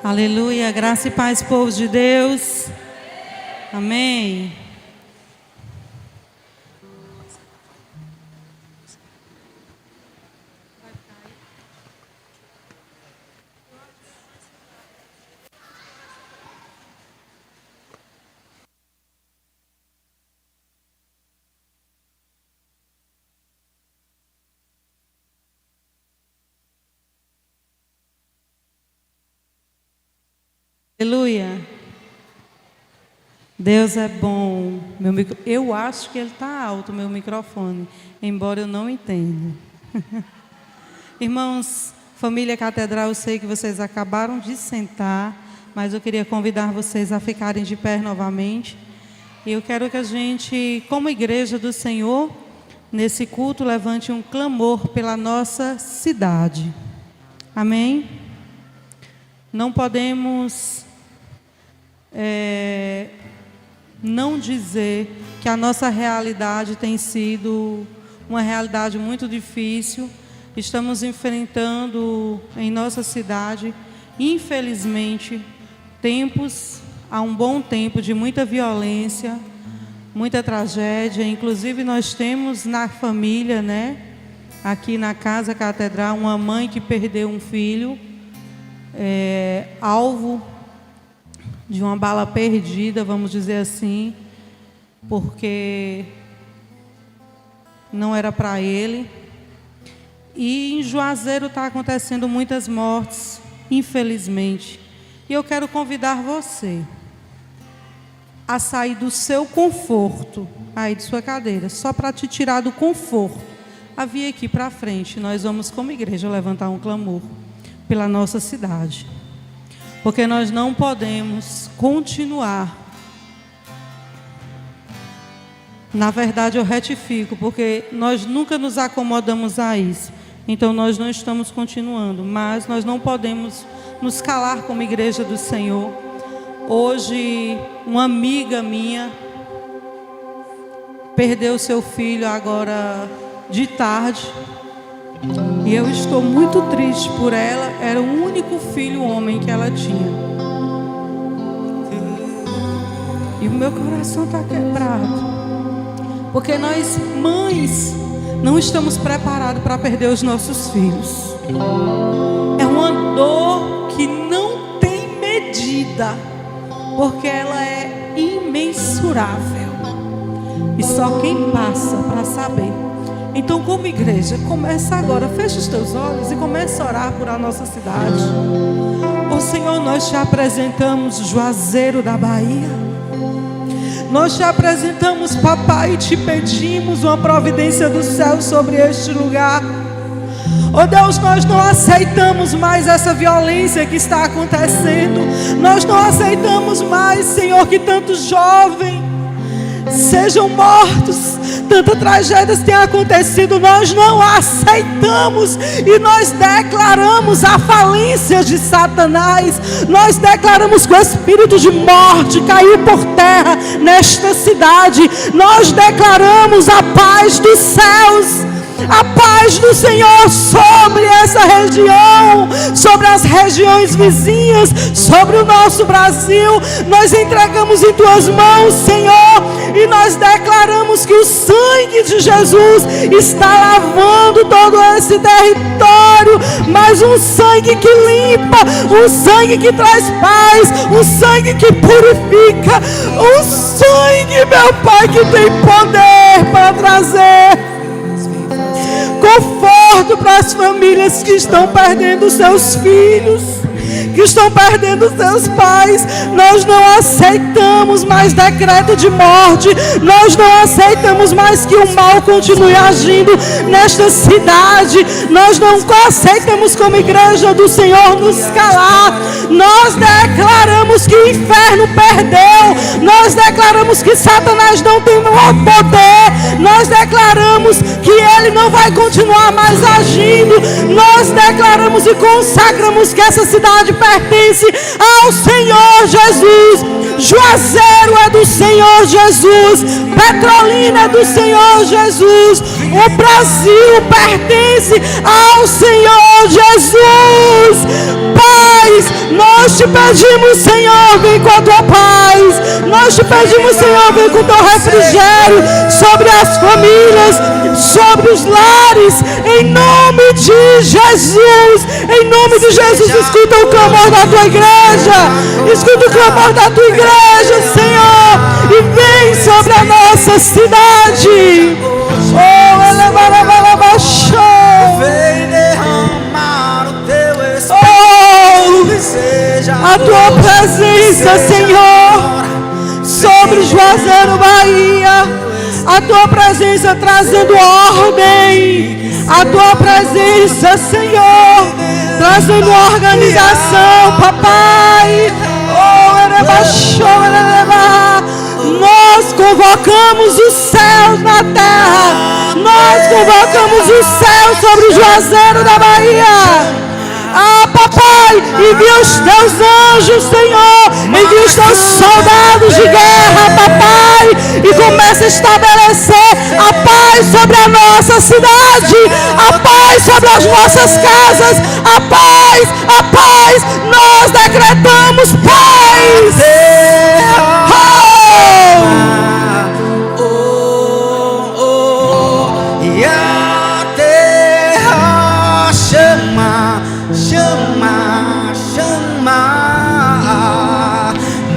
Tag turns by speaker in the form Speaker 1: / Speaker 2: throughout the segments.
Speaker 1: Aleluia, graça e paz, povo de Deus. Amém. Aleluia. Deus é bom. Eu acho que ele está alto, meu microfone, embora eu não entenda. Irmãos, família Catedral, eu sei que vocês acabaram de sentar, mas eu queria convidar vocês a ficarem de pé novamente. E eu quero que a gente, como igreja do Senhor, nesse culto, levante um clamor pela nossa cidade. Amém? Não podemos não dizer que a nossa realidade tem sido uma realidade muito difícil. Estamos enfrentando em nossa cidade, infelizmente, há um bom tempo de muita violência, muita tragédia. Inclusive nós temos na família, aqui na Casa Catedral, uma mãe que perdeu um filho, alvo de uma bala perdida, vamos dizer assim, porque não era para ele. E em Juazeiro está acontecendo muitas mortes, infelizmente. E eu quero convidar você a sair do seu conforto, aí de sua cadeira, só para te tirar do conforto, a vir aqui para frente. Nós vamos, como igreja, levantar um clamor pela nossa cidade. Porque nós não podemos continuar. Na verdade, eu retifico, porque nós nunca nos acomodamos a isso. Então, nós não estamos continuando. Mas nós não podemos nos calar como igreja do Senhor. Hoje, uma amiga minha perdeu seu filho agora de tarde. E eu estou muito triste por ela. Era o único filho homem que ela tinha. E o meu coração está quebrado. Porque nós, mães, não estamos preparados para perder os nossos filhos. É uma dor que não tem medida. Porque ela é imensurável. E só quem passa para saber. Então, como igreja, começa agora, fecha os teus olhos e começa a orar por a nossa cidade. Ô Senhor, nós te apresentamos Juazeiro da Bahia. Nós te apresentamos, papai, e te pedimos uma providência do céu sobre este lugar. Ó Deus, nós não aceitamos mais essa violência que está acontecendo. Nós não aceitamos mais, Senhor, que tantos jovens sejam mortos, tantas tragédias têm acontecido. Nós não aceitamos e nós declaramos a falência de Satanás. Nós declaramos que o espírito de morte caiu por terra nesta cidade. Nós declaramos a paz dos céus, a paz do Senhor sobre essa região, sobre as regiões vizinhas, sobre o nosso Brasil. Nós entregamos em tuas mãos, Senhor, e nós declaramos que o sangue de Jesus está lavando todo esse território, mas um sangue que limpa, um sangue que traz paz, um sangue que purifica, um sangue, meu Pai, que tem poder para trazer conforto para as famílias que estão perdendo seus filhos, que estão perdendo seus pais. Nós não aceitamos mais decreto de morte. Nós não aceitamos mais que o mal continue agindo nesta cidade. Nós não aceitamos, como igreja do Senhor, nos calar. Nós declaramos que o inferno perdeu. Nós declaramos que Satanás não tem poder. Nós declaramos que ele não vai continuar mais agindo. Nós declaramos e consagramos que essa cidade pertence ao Senhor Jesus. Juazeiro é do Senhor Jesus. Petrolina é do Senhor Jesus. O Brasil pertence ao Senhor Jesus. Pais, nós Nós te pedimos, Senhor, vem com a tua paz. Nós te pedimos, Senhor, vem com o teu refrigério sobre as famílias, sobre os lares, em nome de Jesus. Em nome de Jesus, escuta o clamor da tua igreja. Escuta o clamor da tua igreja, Senhor, e vem sobre a nossa cidade. Oh, elevarabalabachou.
Speaker 2: Vem derramar o teu espírito.
Speaker 1: A tua presença, Senhor, sobre Juazeiro, Bahia. A tua presença trazendo ordem. A tua presença, Senhor, trazendo organização, papai. Oh, nós convocamos os céus na terra. Nós convocamos os céus sobre o Juazeiro da Bahia. Ah, papai, envia os teus anjos, Senhor. Envia os teus soldados de guerra, papai. E começa a estabelecer a paz sobre a nossa cidade. A paz sobre as nossas casas. A paz, a paz. Nós decretamos paz.
Speaker 2: E a terra chama, chama, chama.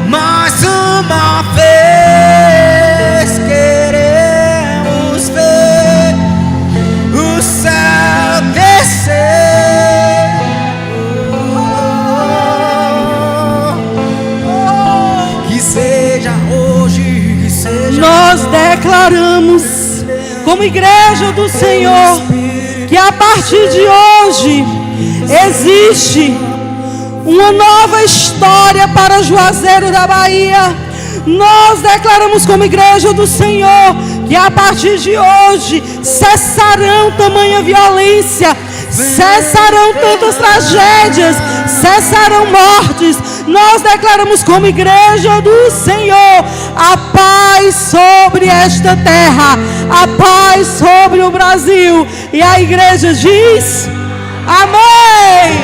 Speaker 2: Mais uma vez queremos ver o céu descer. Que seja hoje, que seja.
Speaker 1: Nós declaramos, como igreja do Senhor, que a partir de hoje existe uma nova história para Juazeiro da Bahia. Nós declaramos como igreja do Senhor que a partir de hoje cessarão tamanha violência, cessarão tantas tragédias, cessarão mortes. Nós declaramos como igreja do Senhor a paz sobre esta terra, a paz sobre o Brasil. E a igreja diz: amém,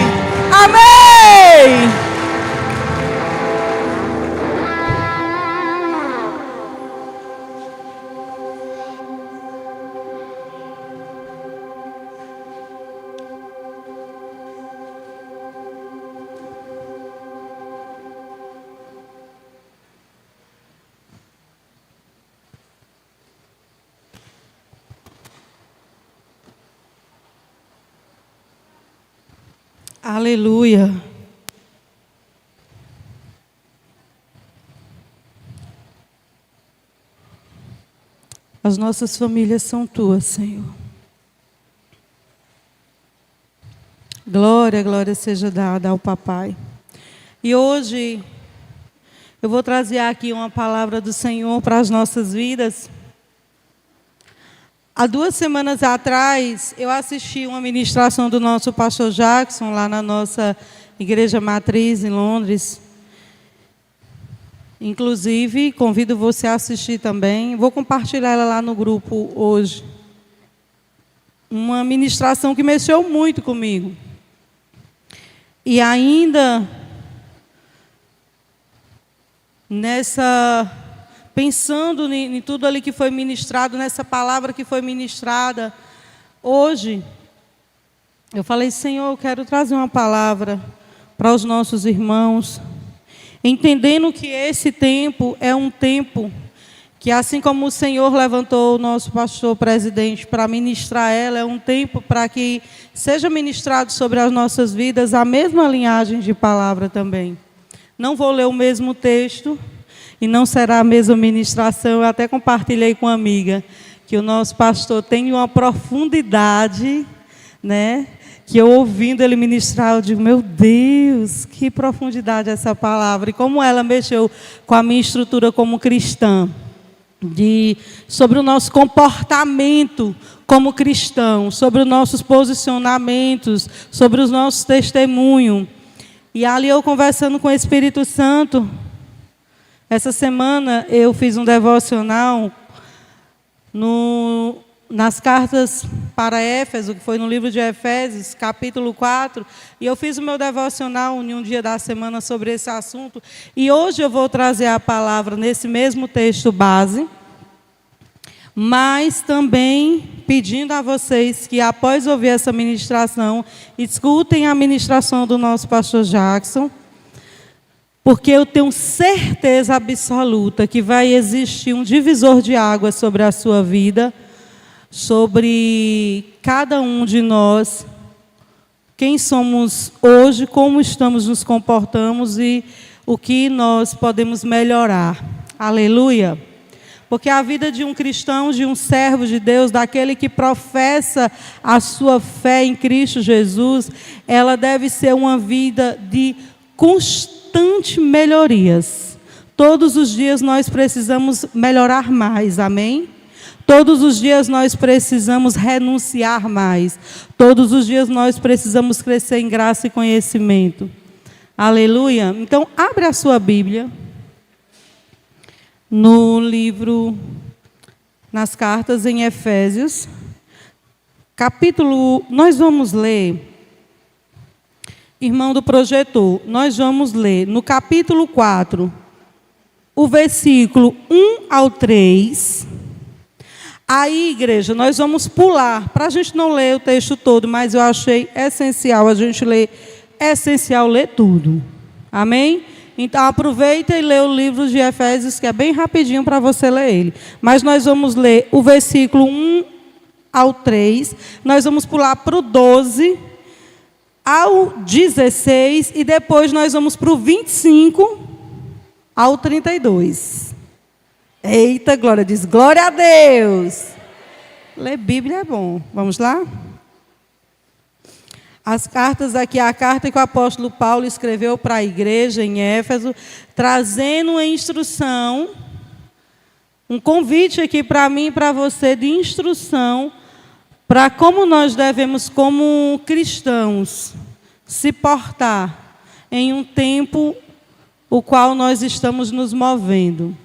Speaker 1: amém. Aleluia. As nossas famílias são tuas, Senhor. Glória, glória seja dada ao papai. E hoje eu vou trazer aqui uma palavra do Senhor para as nossas vidas. Há 2 semanas atrás, eu assisti uma ministração do nosso pastor Jackson, lá na nossa igreja matriz, em Londres. Inclusive, convido você a assistir também. Vou compartilhar ela lá no grupo hoje. Uma ministração que mexeu muito comigo. E ainda, pensando em tudo ali que foi ministrado, nessa palavra que foi ministrada hoje, eu falei: Senhor, eu quero trazer uma palavra para os nossos irmãos, entendendo que esse tempo é um tempo que, assim como o Senhor levantou o nosso pastor presidente para ministrar ela, é um tempo para que seja ministrado sobre as nossas vidas a mesma linhagem de palavra também. Não vou ler o mesmo texto, e não será a mesma ministração. Eu até compartilhei com uma amiga que o nosso pastor tem uma profundidade, né? Que eu, ouvindo ele ministrar, eu digo: meu Deus, que profundidade essa palavra. E como ela mexeu com a minha estrutura como cristã, sobre o nosso comportamento como cristão, sobre os nossos posicionamentos, sobre os nossos testemunhos. E ali eu conversando com o Espírito Santo. Essa semana eu fiz um devocional nas cartas para Éfeso, que foi no livro de Efésios, capítulo 4, e eu fiz o meu devocional em um dia da semana sobre esse assunto, e hoje eu vou trazer a palavra nesse mesmo texto base, mas também pedindo a vocês que, após ouvir essa ministração, escutem a ministração do nosso pastor Jackson, porque eu tenho certeza absoluta que vai existir um divisor de águas sobre a sua vida, sobre cada um de nós, quem somos hoje, como estamos nos comportamos e o que nós podemos melhorar. Aleluia! Porque a vida de um cristão, de um servo de Deus, daquele que professa a sua fé em Cristo Jesus, ela deve ser uma vida de constante melhorias. Todos os dias nós precisamos melhorar mais, amém? Todos os dias nós precisamos renunciar mais. Todos os dias nós precisamos crescer em graça e conhecimento. Aleluia! Então, abre a sua Bíblia. No livro, nas cartas em Efésios, capítulo, nós vamos ler, irmão do projetor, nós vamos ler no capítulo 4, o versículo 1 ao 3. Aí, igreja, nós vamos pular, para a gente não ler o texto todo, mas eu achei essencial a gente ler, ler tudo. Amém? Então, aproveita e lê o livro de Efésios, que é bem rapidinho para você ler ele. Mas nós vamos ler o versículo 1 ao 3, nós vamos pular para o 12 ao 16, e depois nós vamos para o 25 ao 32. Eita, glória, diz glória a Deus. Ler Bíblia é bom. Vamos lá? As cartas aqui, a carta que o apóstolo Paulo escreveu para a igreja em Éfeso, trazendo uma instrução, um convite aqui para mim e para você de instrução, para como nós devemos, como cristãos, se portar em um tempo o qual nós estamos nos movendo.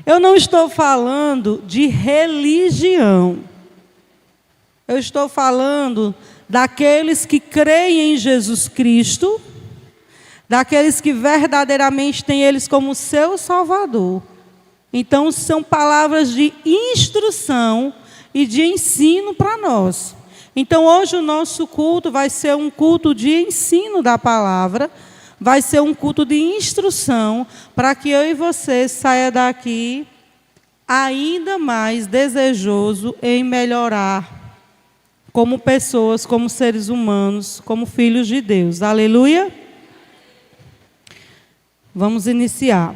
Speaker 1: Eu não estou falando de religião. Eu estou falando daqueles que creem em Jesus Cristo, daqueles que verdadeiramente têm eles como seu Salvador. Então, são palavras de instrução e de ensino para nós. Então, hoje o nosso culto vai ser um culto de ensino da palavra, vai ser um culto de instrução, para que eu e você saia daqui ainda mais desejoso em melhorar como pessoas, como seres humanos, como filhos de Deus. Aleluia? Vamos iniciar.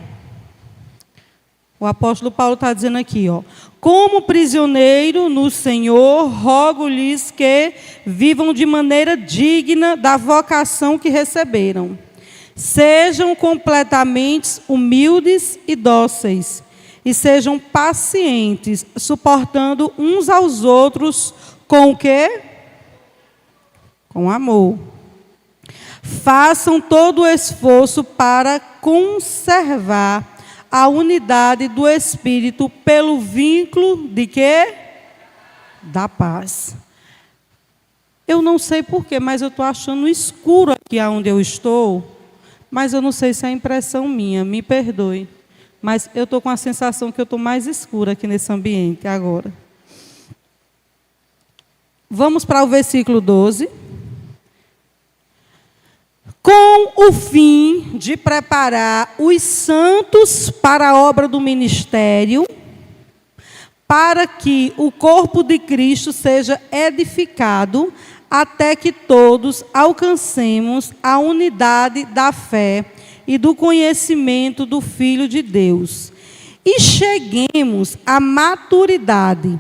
Speaker 1: O apóstolo Paulo está dizendo aqui, ó: como prisioneiro no Senhor, rogo-lhes que vivam de maneira digna da vocação que receberam. Sejam completamente humildes e dóceis, e sejam pacientes, suportando uns aos outros com o quê? Com amor. Façam todo o esforço para conservar a unidade do Espírito pelo vínculo de quê? Da paz. Eu não sei porquê, mas eu estou achando escuro aqui onde eu estou. Mas eu não sei se é impressão minha, me perdoe. Mas eu estou com a sensação que eu estou mais escura aqui nesse ambiente agora. Vamos para o versículo 12. Com o fim de preparar os santos para a obra do ministério, para que o corpo de Cristo seja edificado, até que todos alcancemos a unidade da fé e do conhecimento do Filho de Deus, e cheguemos à maturidade,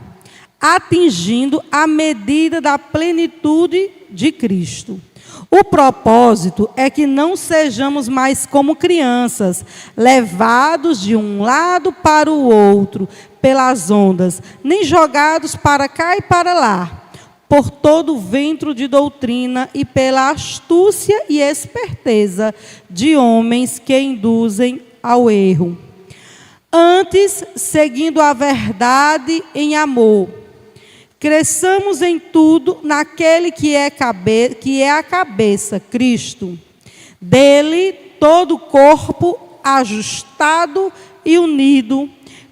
Speaker 1: atingindo a medida da plenitude de Cristo. O propósito é que não sejamos mais como crianças, levados de um lado para o outro pelas ondas, nem jogados para cá e para lá, por todo o vento de doutrina e pela astúcia e esperteza de homens que induzem ao erro. Antes, seguindo a verdade em amor, Cresçamos em tudo naquele que é a cabeça, Cristo. Dele, todo o corpo, ajustado e unido,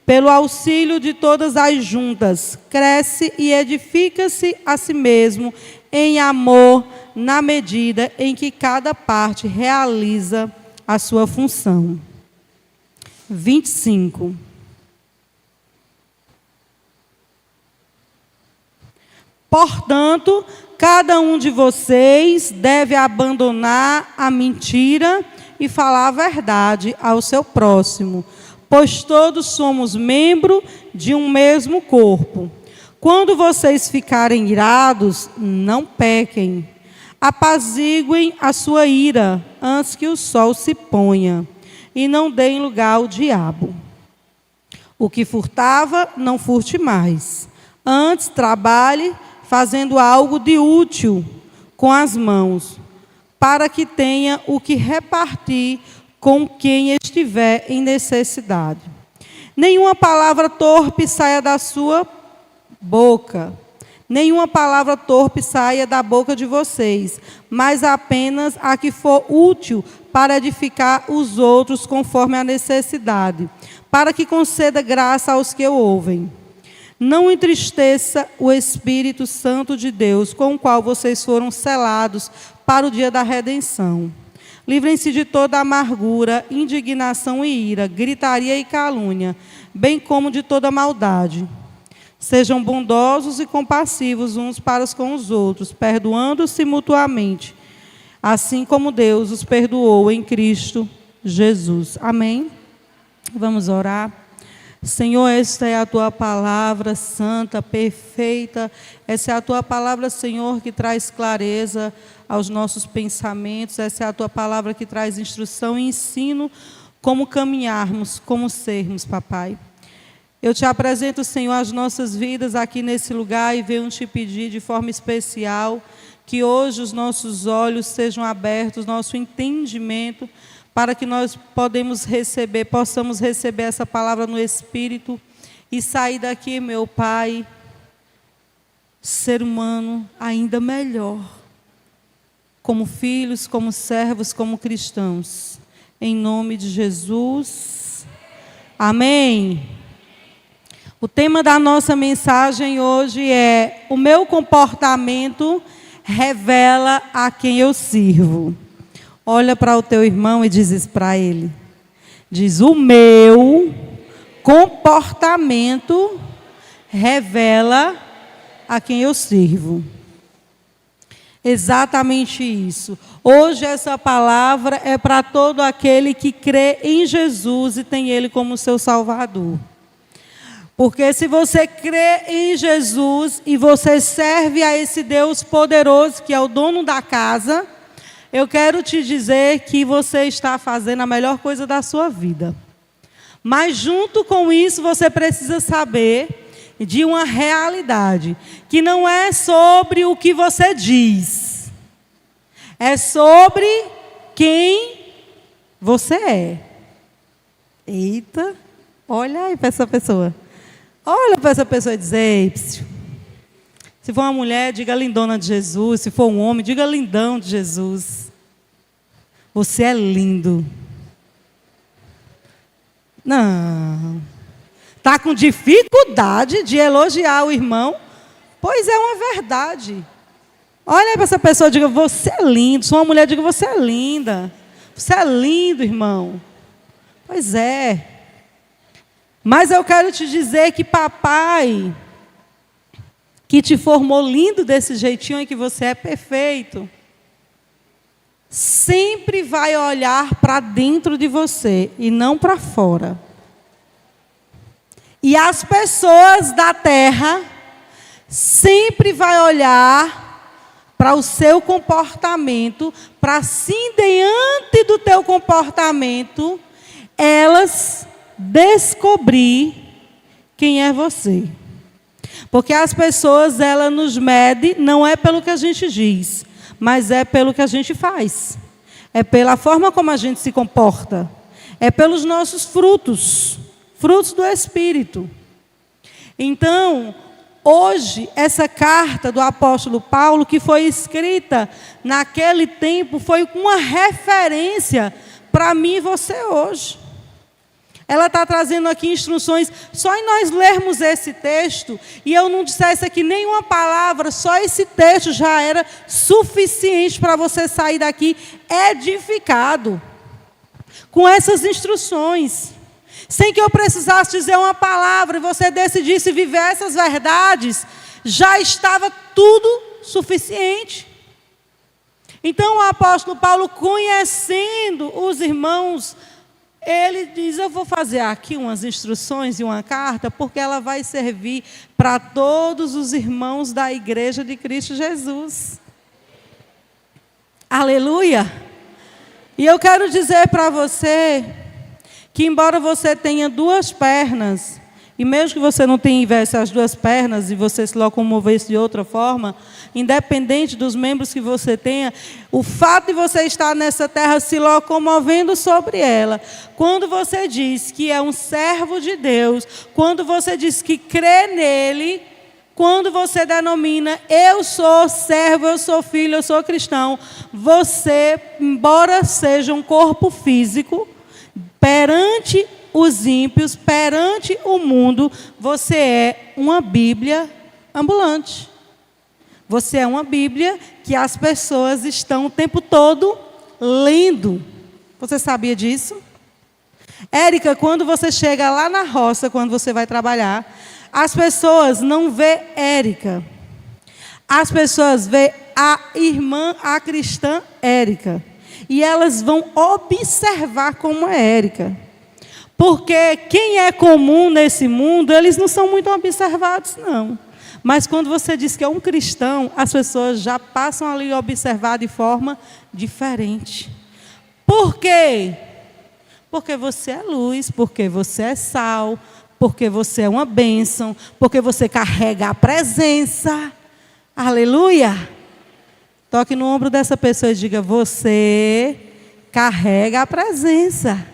Speaker 1: pelo auxílio de todas as juntas, cresce e edifica-se a si mesmo em amor, na medida em que cada parte realiza a sua função. 25. Portanto, cada um de vocês deve abandonar a mentira e falar a verdade ao seu próximo, pois todos somos membros de um mesmo corpo. Quando vocês ficarem irados, não pequem. Apaziguem a sua ira antes que o sol se ponha, e não deem lugar ao diabo. O que furtava, não furte mais. Antes, trabalhe fazendo algo de útil com as mãos, para que tenha o que repartir com quem estiver em necessidade. Nenhuma palavra torpe saia da sua boca, nenhuma palavra torpe saia da boca de vocês, mas apenas a que for útil para edificar os outros conforme a necessidade, para que conceda graça aos que o ouvem. Não entristeça o Espírito Santo de Deus, com o qual vocês foram selados para o dia da redenção. Livrem-se de toda amargura, indignação e ira, gritaria e calúnia, bem como de toda maldade. Sejam bondosos e compassivos uns para com os outros, perdoando-se mutuamente, assim como Deus os perdoou em Cristo Jesus. Amém? Vamos orar. Senhor, esta é a Tua palavra santa, perfeita. Essa é a Tua palavra, Senhor, que traz clareza aos nossos pensamentos. Essa é a Tua palavra que traz instrução e ensino como caminharmos, como sermos, Papai. Eu te apresento, Senhor, as nossas vidas aqui nesse lugar e venho te pedir de forma especial que hoje os nossos olhos sejam abertos, nosso entendimento, para que nós possamos receber essa palavra no Espírito e sair daqui, meu Pai, ser humano ainda melhor, como filhos, como servos, como cristãos. Em nome de Jesus. Amém. O tema da nossa mensagem hoje é: o meu comportamento revela a quem eu sirvo. Olha para o teu irmão e diz para ele. Diz: o meu comportamento revela a quem eu sirvo. Exatamente isso. Hoje essa palavra é para todo aquele que crê em Jesus e tem Ele como seu Salvador. Porque se você crê em Jesus e você serve a esse Deus poderoso que é o dono da casa, eu quero te dizer que você está fazendo a melhor coisa da sua vida. Mas junto com isso você precisa saber de uma realidade, que não é sobre o que você diz, é sobre quem você é. Eita, olha aí para essa pessoa. Olha para essa pessoa e diz: ei, se for uma mulher, diga lindona de Jesus. Se for um homem, diga lindão de Jesus. Você é lindo. Não. Está com dificuldade de elogiar o irmão? Pois é uma verdade. Olha para essa pessoa e diga: você é lindo. Se for uma mulher, diga: você é linda. Você é lindo, irmão. Pois é. Mas eu quero te dizer que papai, que te formou lindo desse jeitinho e que você é perfeito, sempre vai olhar para dentro de você e não para fora. E as pessoas da terra sempre vai olhar para o seu comportamento, para assim diante do teu comportamento, elas descobrir quem é você. Porque as pessoas, elas nos medem, não é pelo que a gente diz, mas é pelo que a gente faz. É pela forma como a gente se comporta. É pelos nossos frutos, frutos do Espírito. Então, Hoje, essa carta do apóstolo Paulo, que foi escrita naquele tempo, foi uma referência para mim e você hoje. Ela está trazendo aqui instruções, só em nós lermos esse texto, e eu não dissesse aqui nenhuma palavra, só esse texto já era suficiente para você sair daqui edificado, com essas instruções. Sem que eu precisasse dizer uma palavra, e você decidisse viver essas verdades, já estava tudo suficiente. Então o apóstolo Paulo, conhecendo os irmãos, ele diz: eu vou fazer aqui umas instruções e uma carta, porque ela vai servir para todos os irmãos da igreja de Cristo Jesus. Aleluia! E eu quero dizer para você que, embora você tenha duas pernas, e mesmo que você não tivesse as duas pernas e você se locomovesse de outra forma, independente dos membros que você tenha, o fato de você estar nessa terra se locomovendo sobre ela, quando você diz que é um servo de Deus, quando você diz que crê nele, quando você denomina eu sou servo, eu sou filho, eu sou cristão, você, embora seja um corpo físico, perante os ímpios, perante o mundo, você é uma Bíblia ambulante. Você é uma Bíblia que as pessoas estão o tempo todo lendo. Você sabia disso? Érica, quando você chega lá na roça, quando você vai trabalhar, as pessoas não vê Érica. As pessoas vê a irmã, a cristã Érica. E elas vão observar como é Érica. Porque quem é comum nesse mundo, eles não são muito observados, não. Mas quando você diz que é um cristão, as pessoas já passam ali a observar de forma diferente. Por quê? Porque você é luz, porque você é sal, porque você é uma bênção, porque você carrega a presença. Aleluia! Toque no ombro dessa pessoa e diga: você carrega a presença.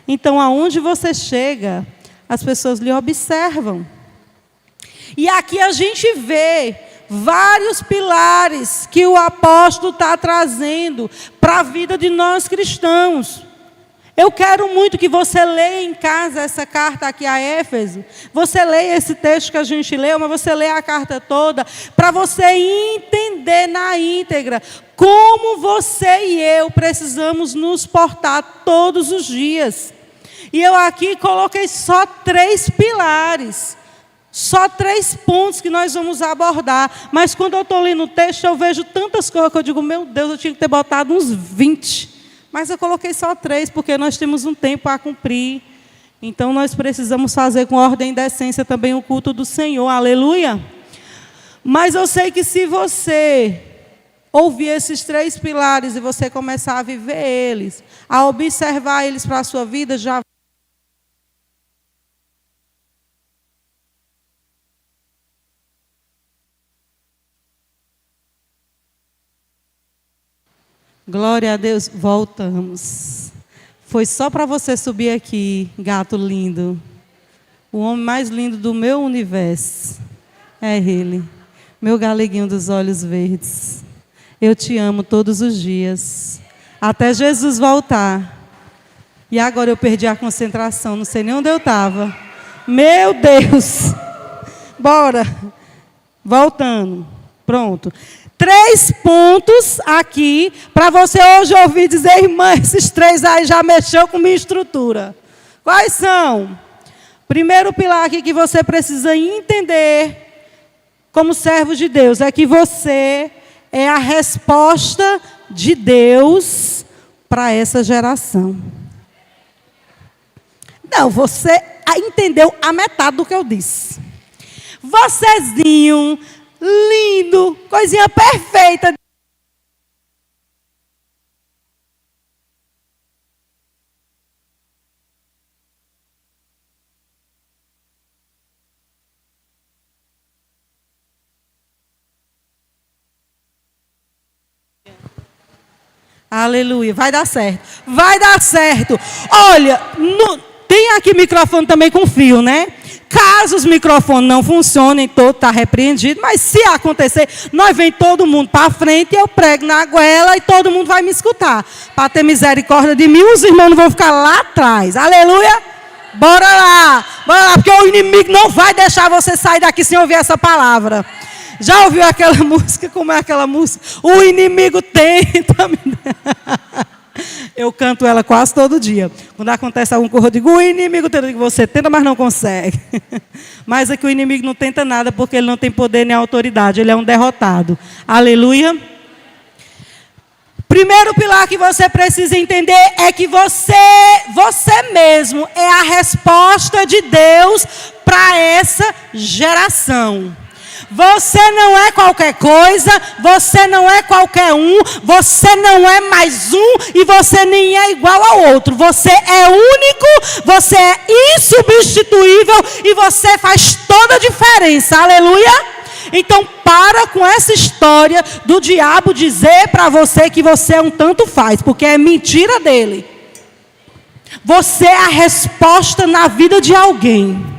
Speaker 1: Então, aonde você chega, as pessoas lhe observam. E aqui a gente vê vários pilares que o apóstolo está trazendo para a vida de nós cristãos. Eu quero muito que você leia em casa essa carta aqui a Éfeso. Você leia esse texto que a gente leu, mas você leia a carta toda, para você entender na íntegra como você e eu precisamos nos portar todos os dias. E eu aqui coloquei só 3 pilares, só 3 pontos que nós vamos abordar. Mas quando eu estou lendo o texto, eu vejo tantas coisas que eu digo: meu Deus, eu tinha que ter botado uns 20. Mas eu coloquei só 3, porque nós temos um tempo a cumprir. Então nós precisamos fazer com ordem e decência também o culto do Senhor. Aleluia! Mas eu sei que se você ouvir esses 3 pilares e você começar a viver eles, a observar eles para a sua vida, já glória a Deus, voltamos. Foi só para você subir aqui, gato lindo. O homem mais lindo do meu universo é ele, meu galeguinho dos olhos verdes. Eu te amo todos os dias, até Jesus voltar. E agora eu perdi a concentração, não sei nem onde eu estava. Meu Deus! Bora! Voltando, pronto. 3 pontos aqui, para você hoje ouvir dizer: irmã, esses 3 aí já mexeu com minha estrutura. Quais são? Primeiro pilar aqui que você precisa entender, como servo de Deus, é que você é a resposta de Deus para essa geração. Não, você entendeu a metade do que eu disse. Vocêzinho, lindo, coisinha perfeita. Aleluia, vai dar certo. Vai dar certo. Olha, tem aqui microfone também com fio, né? Caso os microfones não funcionem, todo está repreendido, mas se acontecer, nós vem todo mundo para frente, eu prego na goela e todo mundo vai me escutar. Para ter misericórdia de mim, os irmãos não vão ficar lá atrás. Aleluia! Bora lá, porque o inimigo não vai deixar você sair daqui sem ouvir essa palavra. Já ouviu aquela música? Como é aquela música? O inimigo tenta me... Eu canto ela quase todo dia. Quando acontece alguma coisa, eu digo, o inimigo tenta, você tenta, mas não consegue. Mas é que o inimigo não tenta nada, porque ele não tem poder nem autoridade, ele é um derrotado. Aleluia. Primeiro pilar que você precisa entender é que você mesmo é a resposta de Deus para essa geração. Você não é qualquer coisa, você não é qualquer um, você não é mais um e você nem é igual ao outro. Você é único, você é insubstituível e você faz toda a diferença. Aleluia! Então para com essa história do diabo dizer para você que você é um tanto faz, porque é mentira dele. Você é a resposta na vida de alguém.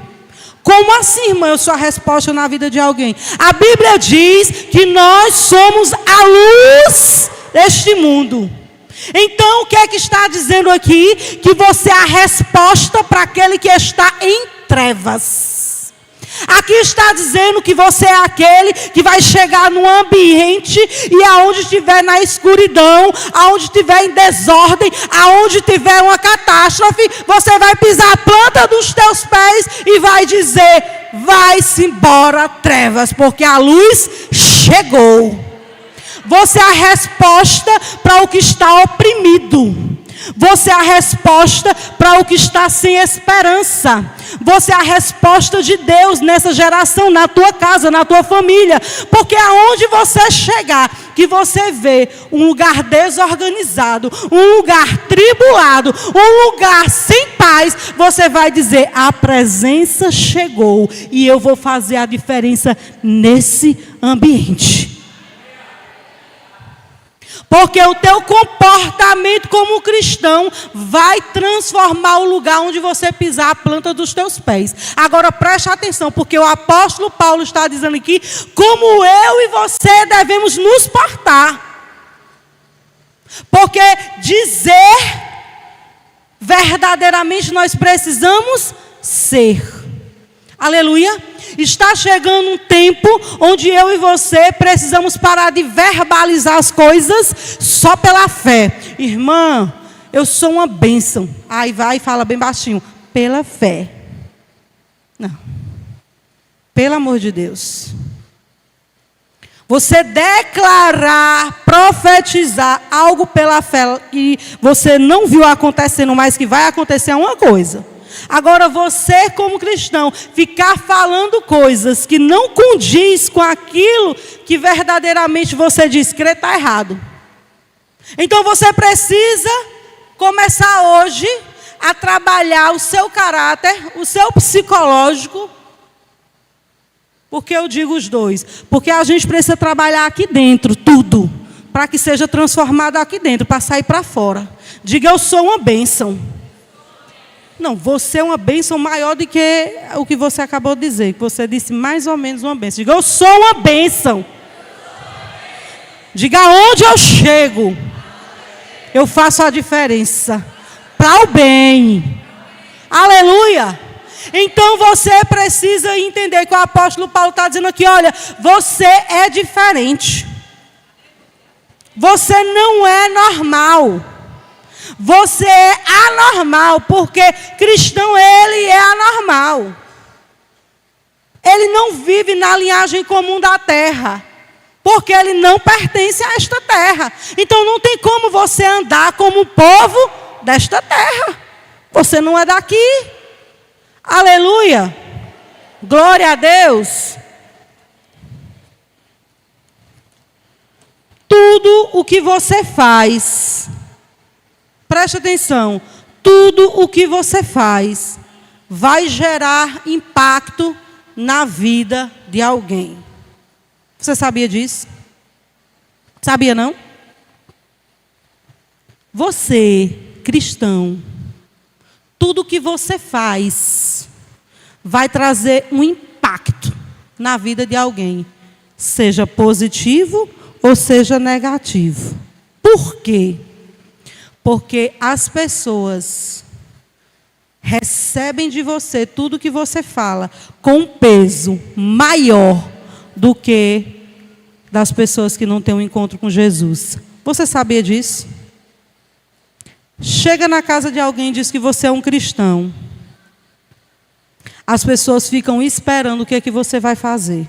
Speaker 1: Como assim, irmã, eu sou a resposta na vida de alguém? A Bíblia diz que nós somos a luz deste mundo. Então, o que é que está dizendo aqui? Que você é a resposta para aquele que está em trevas. Aqui está dizendo que você é aquele que vai chegar num ambiente e aonde estiver na escuridão, aonde estiver em desordem, aonde tiver uma catástrofe, você vai pisar a planta dos teus pés e vai dizer, vai-se embora trevas, porque a luz chegou. Você é a resposta para o que está oprimido. Você é a resposta para o que está sem esperança. Você é a resposta de Deus nessa geração, na tua casa, na tua família. Porque aonde você chegar, que você vê um lugar desorganizado, um lugar tribulado, um lugar sem paz, você vai dizer, a presença chegou e eu vou fazer a diferença nesse ambiente. Porque o teu comportamento como cristão vai transformar o lugar onde você pisar a planta dos teus pés. Agora preste atenção, porque o apóstolo Paulo está dizendo aqui como eu e você devemos nos portar. Porque dizer verdadeiramente nós precisamos ser. Aleluia. Está chegando um tempo onde eu e você precisamos parar de verbalizar as coisas só pela fé. Irmã, eu sou uma bênção. Aí vai e fala bem baixinho. Pela fé. Não. Pelo amor de Deus. Você declarar, profetizar algo pela fé que você não viu acontecendo, mas que vai acontecer é uma coisa. Agora você como cristão, ficar falando coisas que não condiz com aquilo que verdadeiramente você diz, crer está errado. Então você precisa começar hoje a trabalhar o seu caráter, o seu psicológico. Porque eu digo os dois? Porque a gente precisa trabalhar aqui dentro, tudo, para que seja transformado aqui dentro, para sair para fora. Diga, eu sou uma bênção. Não, você é uma bênção maior do que o que você acabou de dizer. Que você disse mais ou menos uma bênção. Diga, eu sou uma bênção. Diga, aonde eu chego, eu faço a diferença. Para o bem. Aleluia. Então você precisa entender que o apóstolo Paulo está dizendo aqui, olha, você é diferente. Você não é normal. Você é anormal, porque cristão ele é anormal. Ele não vive na linhagem comum da terra, porque ele não pertence a esta terra. Então não tem como você andar como o povo desta terra. Você não é daqui. Aleluia. Glória a Deus. Tudo o que você faz, preste atenção, tudo o que você faz vai gerar impacto na vida de alguém. Você sabia disso? Sabia não? Você, cristão, tudo que você faz vai trazer um impacto na vida de alguém, seja positivo ou seja negativo. Por quê? Porque as pessoas recebem de você tudo que você fala com um peso maior do que das pessoas que não têm um encontro com Jesus. Você sabia disso? Chega na casa de alguém e diz que você é um cristão. As pessoas ficam esperando o que é que você vai fazer,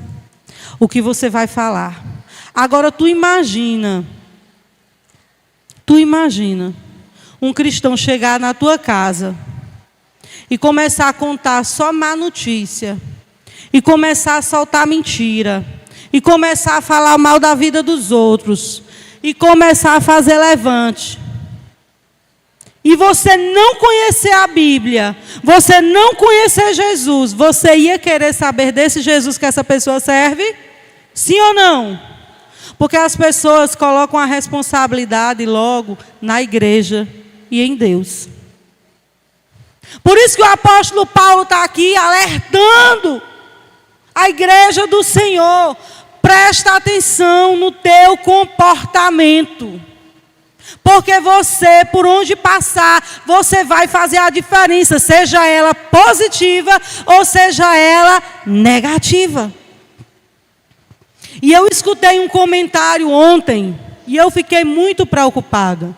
Speaker 1: o que você vai falar. Agora tu imagina um cristão chegar na tua casa e começar a contar só má notícia, e começar a soltar mentira, e começar a falar mal da vida dos outros, e começar a fazer levante. E você não conhecer a Bíblia, você não conhecer Jesus, você ia querer saber desse Jesus que essa pessoa serve? Sim ou não? Porque as pessoas colocam a responsabilidade logo na igreja e em Deus. Por isso que o apóstolo Paulo está aqui alertando a igreja do Senhor. Presta atenção no teu comportamento. Porque você, por onde passar, você vai fazer a diferença, seja ela positiva ou seja ela negativa. E eu escutei um comentário ontem, e eu fiquei muito preocupada.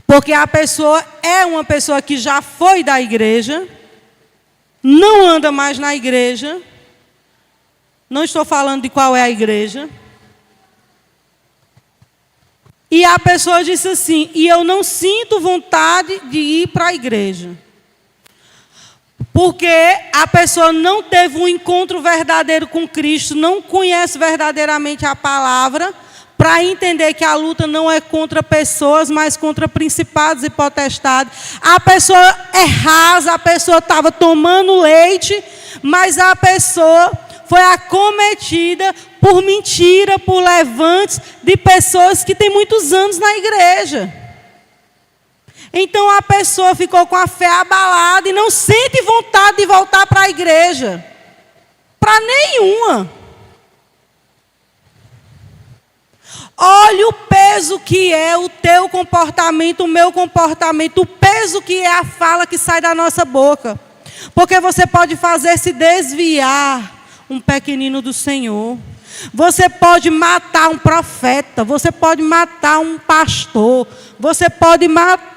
Speaker 1: Porque a pessoa é uma pessoa que já foi da igreja, não anda mais na igreja, não estou falando de qual é a igreja. E a pessoa disse assim, e eu não sinto vontade de ir para a igreja. Porque a pessoa não teve um encontro verdadeiro com Cristo, não conhece verdadeiramente a palavra, para entender que a luta não é contra pessoas, mas contra principados e potestades. A pessoa é rasa, a pessoa estava tomando leite, mas a pessoa foi acometida por mentira, por levantes de pessoas que têm muitos anos na igreja. Então a pessoa ficou com a fé abalada e não sente vontade de voltar para a igreja. Para nenhuma. Olha o peso que é o teu comportamento, o meu comportamento, o peso que é a fala que sai da nossa boca. Porque você pode fazer se desviar um pequenino do Senhor. Você pode matar um profeta, você pode matar um pastor, você pode matar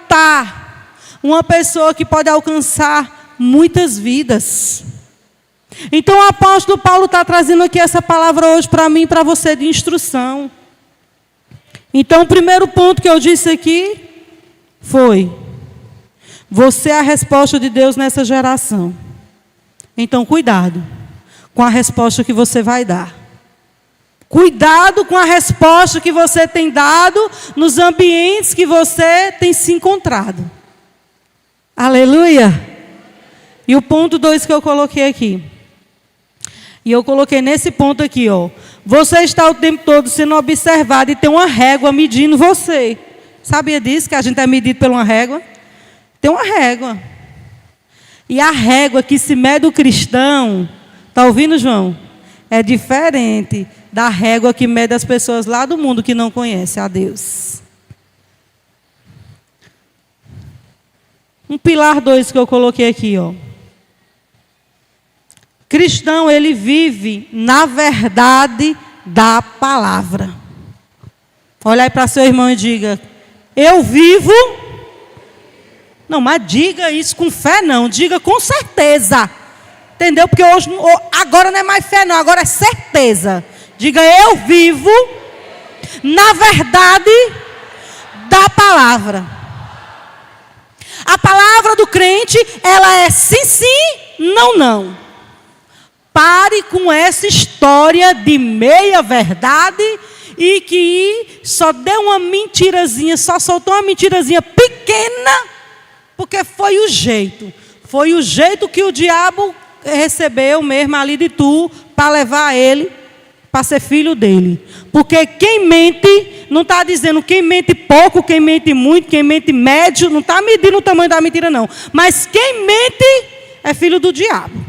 Speaker 1: uma pessoa que pode alcançar muitas vidas. Então o apóstolo Paulo está trazendo aqui essa palavra hoje para mim e para você de instrução. Então o primeiro ponto que eu disse aqui foi: você é a resposta de Deus nessa geração. Então cuidado com a resposta que você vai dar. Cuidado com a resposta que você tem dado nos ambientes que você tem se encontrado. Aleluia! E o ponto 2 que eu coloquei aqui. E eu coloquei nesse ponto aqui, ó. Você está o tempo todo sendo observado e tem uma régua medindo você. Sabia disso, que a gente é medido por uma régua? Tem uma régua. E a régua que se mede o cristão, está ouvindo, João? É diferente da régua que mede as pessoas lá do mundo que não conhecem a Deus. Um pilar 2 que eu coloquei aqui, ó. Cristão, ele vive na verdade da palavra. Olha aí para seu irmão e diga: eu vivo. Não, mas diga isso com fé não, diga com certeza. Entendeu? Porque hoje, agora não é mais fé não, agora é certeza. Diga: eu vivo na verdade da palavra. A palavra do crente, ela é sim, sim, não, não. Pare com essa história de meia verdade e que só deu uma mentirazinha, só soltou uma mentirazinha pequena, porque foi o jeito. Foi o jeito que o diabo recebeu mesmo ali de tu, para levar ele, para ser filho dele. Porque quem mente não está dizendo quem mente pouco, quem mente muito, quem mente médio, não está medindo o tamanho da mentira, não. Mas quem mente é filho do diabo.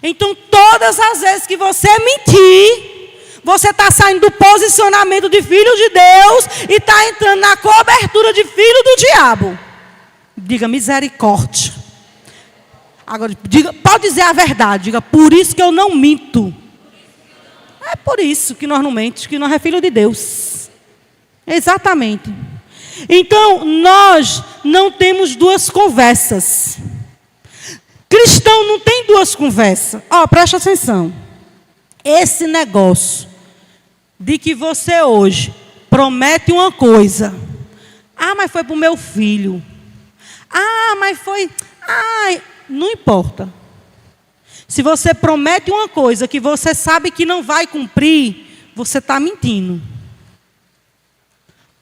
Speaker 1: Então, todas as vezes que você mentir, você está saindo do posicionamento de filho de Deus e está entrando na cobertura de filho do diabo. Diga misericórdia. Agora, pode dizer a verdade. Diga, por isso que eu não minto. É por isso que nós não mentemos, que nós é filho de Deus. Exatamente. Então, nós não temos duas conversas. Cristão não tem duas conversas. Presta atenção. Esse negócio de que você hoje promete uma coisa. Mas foi para o meu filho. Mas foi... não importa. Se você promete uma coisa que você sabe que não vai cumprir, você está mentindo.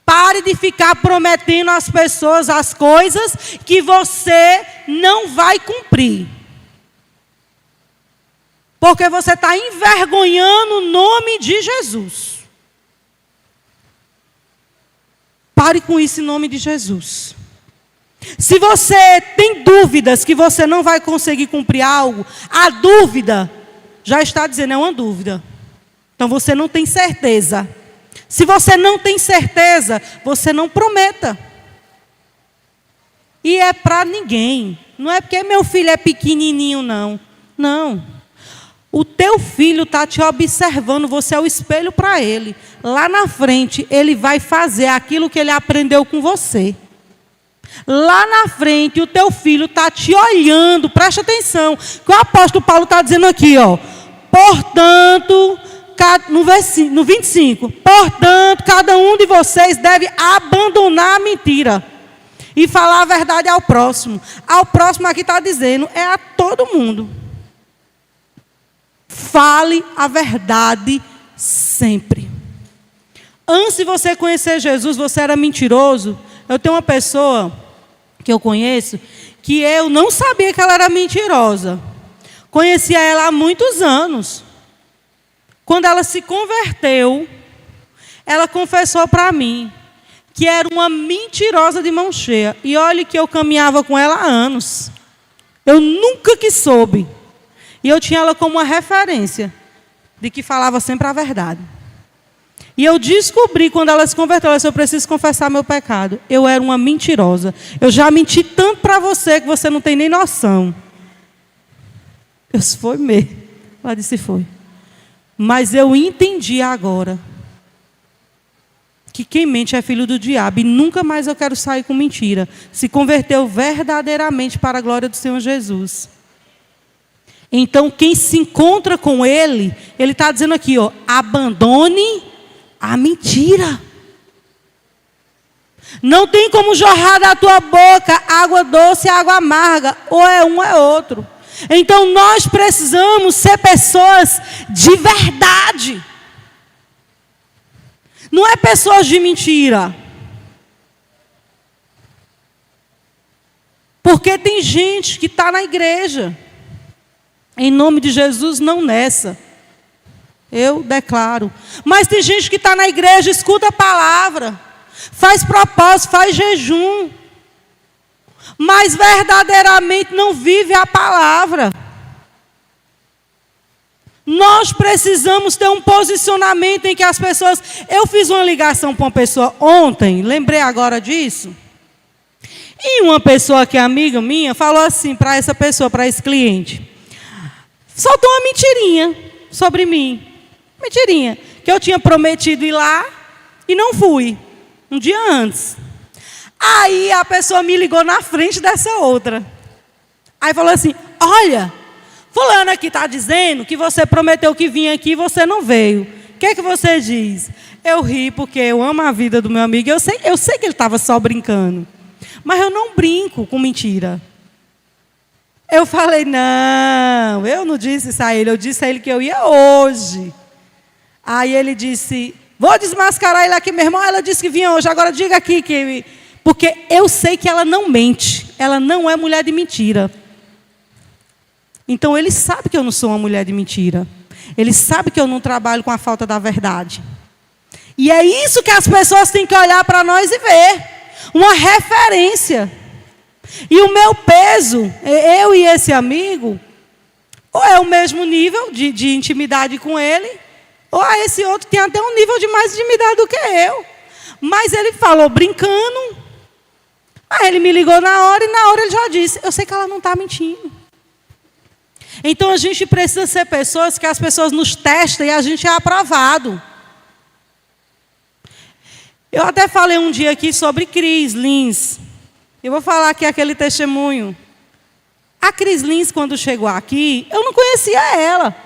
Speaker 1: Pare de ficar prometendo às pessoas as coisas que você não vai cumprir. Porque você está envergonhando o nome de Jesus. Pare com isso em nome de Jesus. Se você tem dúvidas que você não vai conseguir cumprir algo, a dúvida já está dizendo, é uma dúvida. Então você não tem certeza. Se você não tem certeza, você não prometa. E é para ninguém. Não é porque meu filho é pequenininho, não. Não. O teu filho está te observando, você é o espelho para ele. Lá na frente, ele vai fazer aquilo que ele aprendeu com você. Lá na frente, o teu filho está te olhando, presta atenção. O apóstolo Paulo está dizendo aqui, portanto, no 25, portanto, cada um de vocês deve abandonar a mentira e falar a verdade ao próximo. Ao próximo aqui está dizendo, é a todo mundo. Fale a verdade sempre. Antes de você conhecer Jesus, você era mentiroso. Eu tenho uma pessoa que eu conheço, que eu não sabia que ela era mentirosa. Conhecia ela há muitos anos. Quando ela se converteu, ela confessou para mim que era uma mentirosa de mão cheia. E olhe que eu caminhava com ela há anos. Eu nunca que soube. E eu tinha ela como uma referência de que falava sempre a verdade. E eu descobri, quando ela se converteu, ela disse, eu preciso confessar meu pecado. Eu era uma mentirosa. Eu já menti tanto para você que você não tem nem noção. Eu disse, foi mesmo. Ela disse, foi. Mas eu entendi agora que quem mente é filho do diabo. E nunca mais eu quero sair com mentira. Se converteu verdadeiramente para a glória do Senhor Jesus. Então, quem se encontra com Ele, Ele está dizendo aqui, abandone a mentira. Não tem como jorrar da tua boca água doce e água amarga. Ou é um ou é outro. Então nós precisamos ser pessoas de verdade. Não é pessoas de mentira. Porque tem gente que está na igreja. Em nome de Jesus, não nessa. Eu declaro. Mas tem gente que está na igreja, escuta a palavra, faz propósito, faz jejum, mas verdadeiramente não vive a palavra. Nós precisamos ter um posicionamento em que as pessoas... Eu fiz uma ligação para uma pessoa ontem, lembrei agora disso. E uma pessoa que é amiga minha falou assim para essa pessoa, para esse cliente. Soltou uma mentirinha sobre mim. Mentirinha. Que eu tinha prometido ir lá e não fui. Um dia antes. Aí a pessoa me ligou na frente dessa outra. Aí falou assim, olha, fulano aqui está dizendo que você prometeu que vinha aqui e você não veio. O que é que você diz? Eu ri porque eu amo a vida do meu amigo. Eu sei que ele estava só brincando. Mas eu não brinco com mentira. Eu falei, não, eu não disse isso a ele. Eu disse a ele que eu ia hoje. Aí ele disse, vou desmascarar ele aqui, meu irmão. Ela disse que vinha hoje, agora diga aqui que... Porque eu sei que ela não mente. Ela não é mulher de mentira. Então ele sabe que eu não sou uma mulher de mentira. Ele sabe que eu não trabalho com a falta da verdade. E é isso que as pessoas têm que olhar para nós e ver. Uma referência. E o meu peso, eu e esse amigo, ou é o mesmo nível de intimidade com ele, ou esse outro tem até um nível de mais intimidade do que eu. Mas ele falou brincando. Aí ele me ligou na hora, e na hora ele já disse, eu sei que ela não está mentindo. Então a gente precisa ser pessoas que as pessoas nos testam e a gente é aprovado. Eu até falei um dia aqui sobre Cris Lins. Eu vou falar aqui aquele testemunho. A Cris Lins, quando chegou aqui, eu não conhecia ela.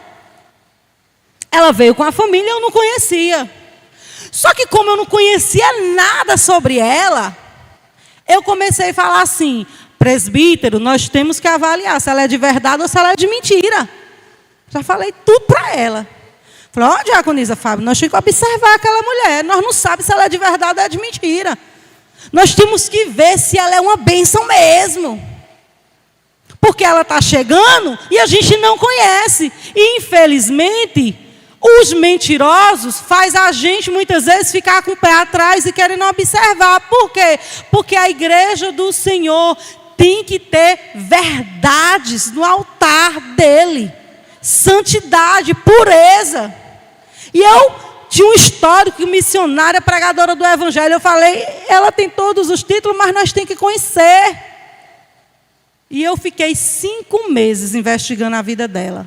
Speaker 1: Ela veio com a família, eu não conhecia. Só que como eu não conhecia nada sobre ela, eu comecei a falar assim, presbítero, nós temos que avaliar se ela é de verdade ou se ela é de mentira. Já falei tudo para ela. Falei, ó, diaconisa Fábio, nós temos que observar aquela mulher. Nós não sabemos se ela é de verdade ou é de mentira. Nós temos que ver se ela é uma bênção mesmo. Porque ela está chegando e a gente não conhece. E, infelizmente, os mentirosos fazem a gente, muitas vezes, ficar com o pé atrás e querendo observar. Por quê? Porque a igreja do Senhor tem que ter verdades no altar dele. Santidade, pureza. E eu tinha um histórico, missionária, pregadora do evangelho. Eu falei, ela tem todos os títulos, mas nós temos que conhecer. E eu fiquei 5 meses investigando a vida dela.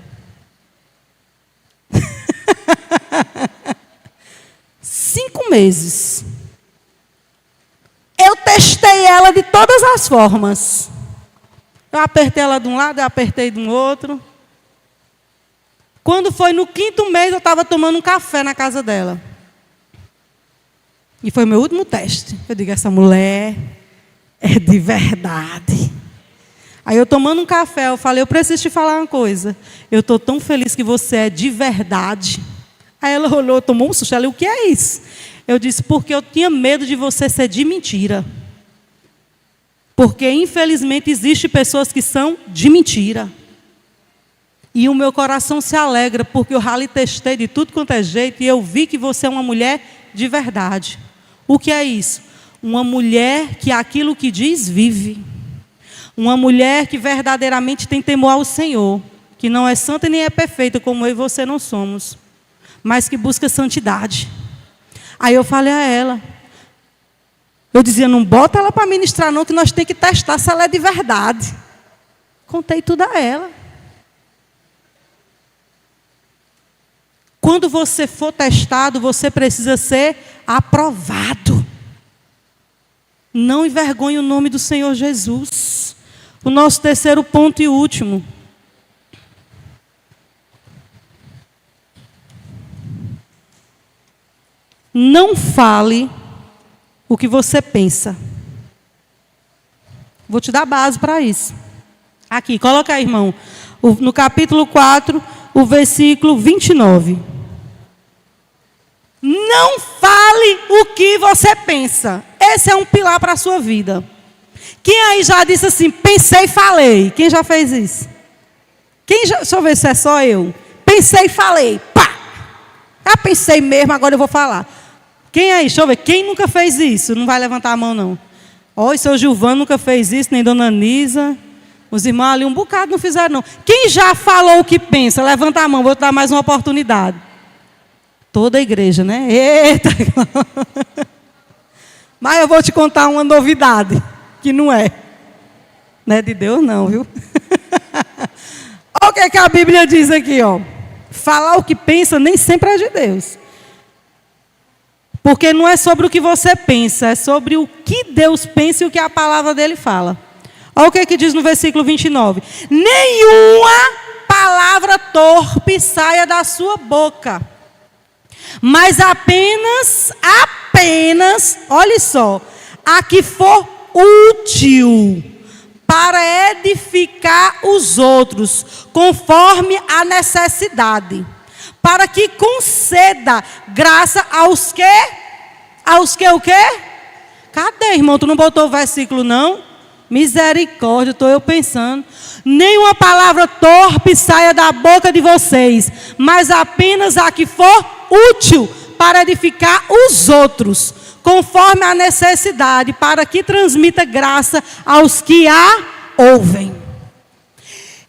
Speaker 1: 5 meses. Eu testei ela de todas as formas. Eu apertei ela de um lado, eu apertei de um outro. Quando foi no 5º mês, eu estava tomando um café na casa dela. E foi o meu último teste. Eu digo, essa mulher é de verdade. Aí eu tomando um café, eu falei, eu preciso te falar uma coisa. Eu estou tão feliz que você é de verdade. Aí ela olhou, tomou um susto. Ela, o que é isso? Eu disse, porque eu tinha medo de você ser de mentira. Porque, infelizmente, existem pessoas que são de mentira. E o meu coração se alegra, porque eu já lhe testei de tudo quanto é jeito, e eu vi que você é uma mulher de verdade. O que é isso? Uma mulher que aquilo que diz, vive. Uma mulher que verdadeiramente tem temor ao Senhor, que não é santa e nem é perfeita, como eu e você não somos, mas que busca santidade. Aí eu falei a ela, eu dizia, não bota ela para ministrar não, que nós temos que testar se ela é de verdade. Contei tudo a ela. Quando você for testado, você precisa ser aprovado. Não envergonhe o nome do Senhor Jesus. O nosso terceiro ponto e último. Não fale o que você pensa. Vou te dar base para isso. Aqui, coloca aí, irmão. No capítulo 4, o versículo 29. Não fale o que você pensa. Esse é um pilar para a sua vida. Quem aí já disse assim, pensei e falei? Quem já fez isso? Deixa eu ver se é só eu. Pensei e falei. Pá! Já pensei mesmo, agora eu vou falar. Quem aí? Deixa eu ver. Quem nunca fez isso? Não vai levantar a mão, não. Ó, o seu Gilvano nunca fez isso, nem Dona Nisa. Os irmãos ali, um bocado não fizeram, não. Quem já falou o que pensa? Levanta a mão, vou te dar mais uma oportunidade. Toda a igreja, né? Eita! Mas eu vou te contar uma novidade, que não é. Não é de Deus, não, viu? Olha o que a Bíblia diz aqui, ó. Falar o que pensa nem sempre é de Deus. Porque não é sobre o que você pensa, é sobre o que Deus pensa e o que a palavra dele fala. Olha o que diz no versículo 29. Nenhuma palavra torpe saia da sua boca, mas apenas, olha só, a que for útil para edificar os outros, conforme a necessidade, para que conceda graça aos que o quê? Cadê, irmão? Tu não botou o versículo, não? Misericórdia, estou eu pensando. Nenhuma palavra torpe saia da boca de vocês, mas apenas a que for útil para edificar os outros, conforme a necessidade, para que transmita graça aos que a ouvem.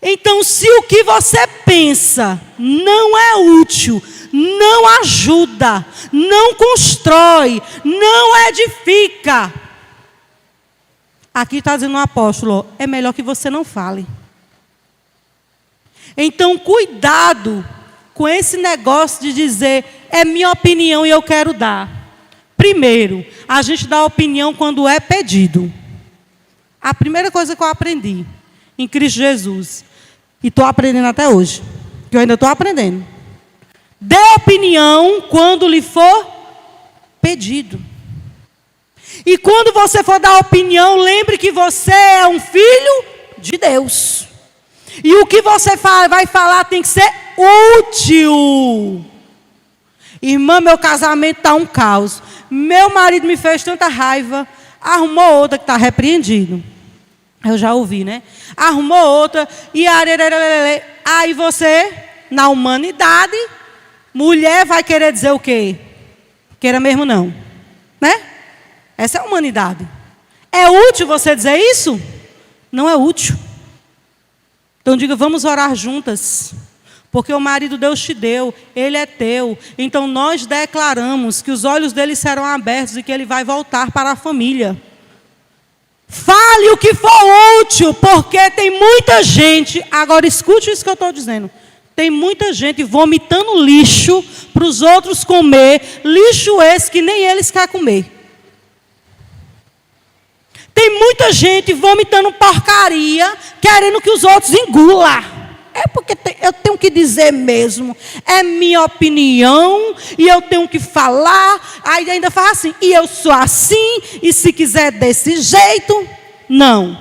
Speaker 1: Então, se o que você pensa não é útil, não ajuda, não constrói, não edifica, aqui está dizendo o apóstolo, é melhor que você não fale. Então, cuidado com esse negócio de dizer, é minha opinião e eu quero dar. Primeiro, a gente dá opinião quando é pedido. A primeira coisa que eu aprendi em Cristo Jesus, e estou aprendendo até hoje, que eu ainda estou aprendendo. Dê opinião quando lhe for pedido. E quando você for dar opinião, lembre que você é um filho de Deus. E o que você vai falar tem que ser útil. Irmã, meu casamento está um caos. Meu marido me fez tanta raiva. Arrumou outra que está repreendido. Eu já ouvi, né? Arrumou outra. E aí você, na humanidade, mulher vai querer dizer o quê? Queira mesmo não. Né? Essa é a humanidade. É útil você dizer isso? Não é útil. Então diga, vamos orar juntas. Porque o marido Deus te deu, ele é teu. Então nós declaramos que os olhos dele serão abertos e que ele vai voltar para a família. Fale o que for útil, porque tem muita gente, agora escute isso que eu estou dizendo. Tem muita gente vomitando lixo para os outros comer, lixo esse que nem eles querem comer. Tem muita gente vomitando porcaria, querendo que os outros engulam. É porque eu tenho que dizer mesmo. É minha opinião e eu tenho que falar. Aí ainda fala assim, e eu sou assim, e se quiser desse jeito. Não.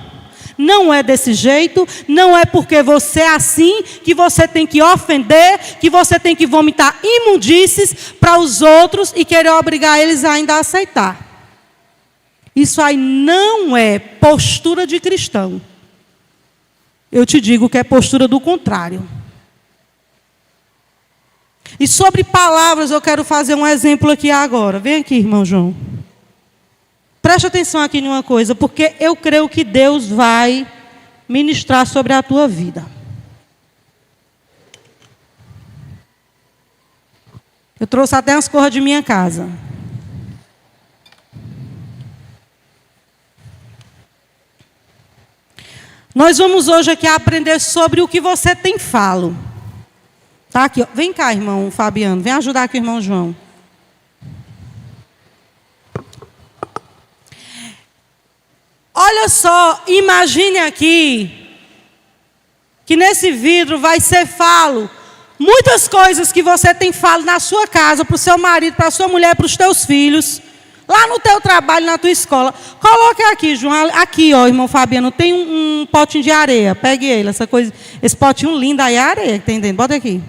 Speaker 1: Não é desse jeito. Não é porque você é assim que você tem que ofender, que você tem que vomitar imundícies para os outros e querer obrigar eles ainda a aceitar. Isso aí não é postura de cristão. Eu te digo que é postura do contrário. E sobre palavras, eu quero fazer um exemplo aqui agora. Vem aqui, irmão João. Preste atenção aqui em uma coisa, porque eu creio que Deus vai ministrar sobre a tua vida. Eu trouxe até as cores de minha casa. Nós vamos hoje aqui aprender sobre o que você tem falo. Tá aqui, ó. Vem cá, irmão Fabiano. Vem ajudar aqui o irmão João. Olha só, imagine aqui que nesse vidro vai ser falo. Muitas coisas que você tem falo na sua casa, para o seu marido, para a sua mulher, para os teus filhos. Lá no teu trabalho, na tua escola. Coloque aqui, João. Aqui, ó, irmão Fabiano, tem um potinho de areia. Pegue ele, essa coisa. Esse potinho lindo aí é areia que tem dentro. Bota aqui.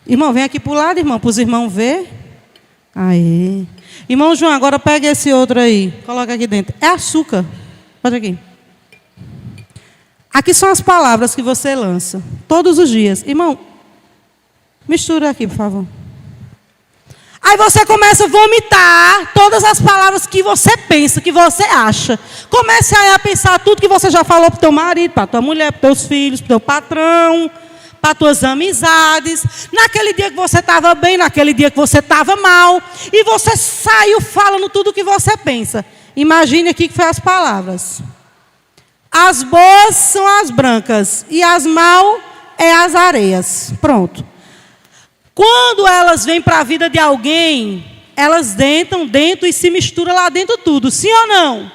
Speaker 1: Irmão, vem aqui para o lado, irmão, para os irmãos ver. Aí. Irmão João, agora pega esse outro aí. Coloca aqui dentro. É açúcar. Bota aqui. Aqui são as palavras que você lança. Todos os dias. Irmão, mistura aqui, por favor. Aí você começa a vomitar todas as palavras que você pensa, que você acha. Comece a pensar tudo que você já falou para o teu marido, para a tua mulher, para os teus filhos, para o teu patrão, para as tuas amizades. Naquele dia que você estava bem, naquele dia que você estava mal. E você saiu falando tudo o que você pensa. Imagine aqui que foi as palavras. As boas são as brancas e as mal é as areias. Pronto. Quando elas vêm para a vida de alguém, elas entram dentro e se misturam lá dentro tudo. Sim ou não?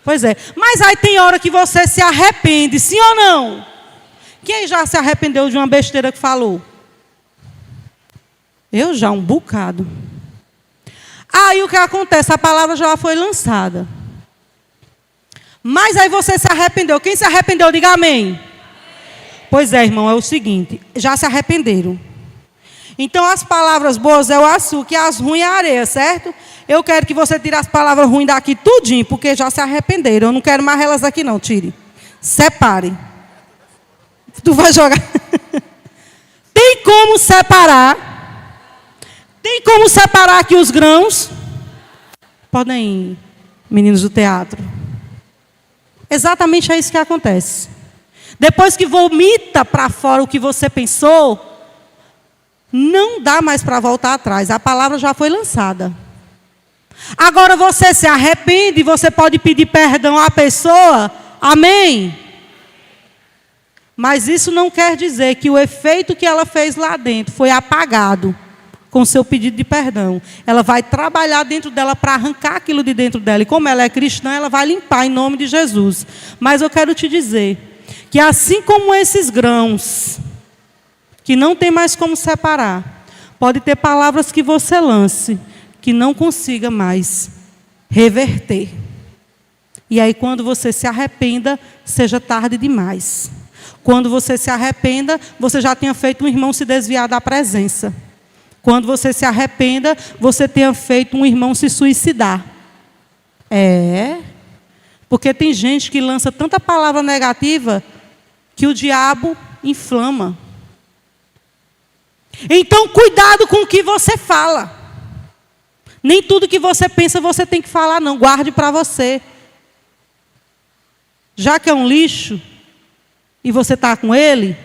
Speaker 1: Pois é. Mas aí tem hora que você se arrepende. Sim ou não? Quem já se arrependeu de uma besteira que falou? Eu já, um bocado. Aí o que acontece? A palavra já foi lançada. Mas aí você se arrependeu. Quem se arrependeu, diga amém. Pois é, irmão, é o seguinte. Já se arrependeram. Então, as palavras boas é o açúcar e as ruins é a areia, certo? Eu quero que você tire as palavras ruins daqui tudinho, porque já se arrependeram. Eu não quero mais elas aqui não, tire. Separe. Tu vai jogar. Tem como separar Tem como separar aqui os grãos? Podem ir, meninos do teatro. Exatamente é isso que acontece. Depois que vomita para fora o que você pensou, não dá mais para voltar atrás. A palavra já foi lançada. Agora você se arrepende, você pode pedir perdão à pessoa. Amém? Mas isso não quer dizer que o efeito que ela fez lá dentro foi apagado com o seu pedido de perdão. Ela vai trabalhar dentro dela para arrancar aquilo de dentro dela. E como ela é cristã, ela vai limpar em nome de Jesus. Mas eu quero te dizer que assim como esses grãos, que não tem mais como separar, pode ter palavras que você lance, que não consiga mais reverter. E aí quando você se arrependa, seja tarde demais. Quando você se arrependa, você já tenha feito um irmão se desviar da presença. Quando você se arrependa, você tenha feito um irmão se suicidar. Porque tem gente que lança tanta palavra negativa que o diabo inflama. Então, cuidado com o que você fala. Nem tudo que você pensa você tem que falar, não. Guarde para você. Já que é um lixo, e você está com ele,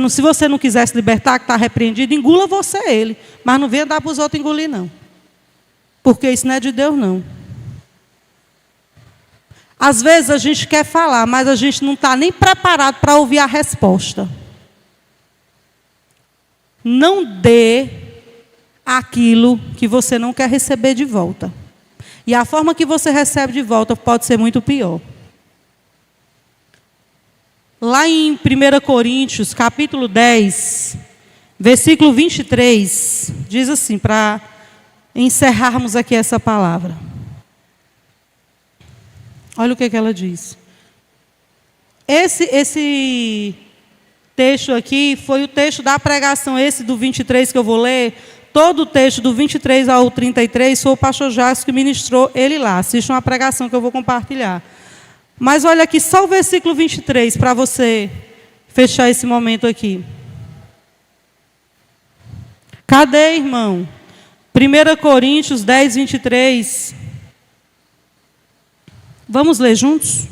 Speaker 1: se você não quiser se libertar, que está repreendido, engula você ele. Mas não venha dar para os outros engolir, não. Porque isso não é de Deus, não. Às vezes a gente quer falar, mas a gente não está nem preparado para ouvir a resposta. Não dê aquilo que você não quer receber de volta. E a forma que você recebe de volta pode ser muito pior. Lá em 1 Coríntios, capítulo 10, versículo 23, diz assim, para encerrarmos aqui essa palavra. Olha o que ela diz. Esse texto aqui foi o texto da pregação, esse do 23 que eu vou ler. Todo o texto do 23 ao 33 foi o pastor Jasco que ministrou ele lá. Assista uma pregação que eu vou compartilhar. Mas olha aqui, só o versículo 23, para você fechar esse momento aqui. Cadê, irmão? 1 Coríntios 10, 23. Vamos ler juntos?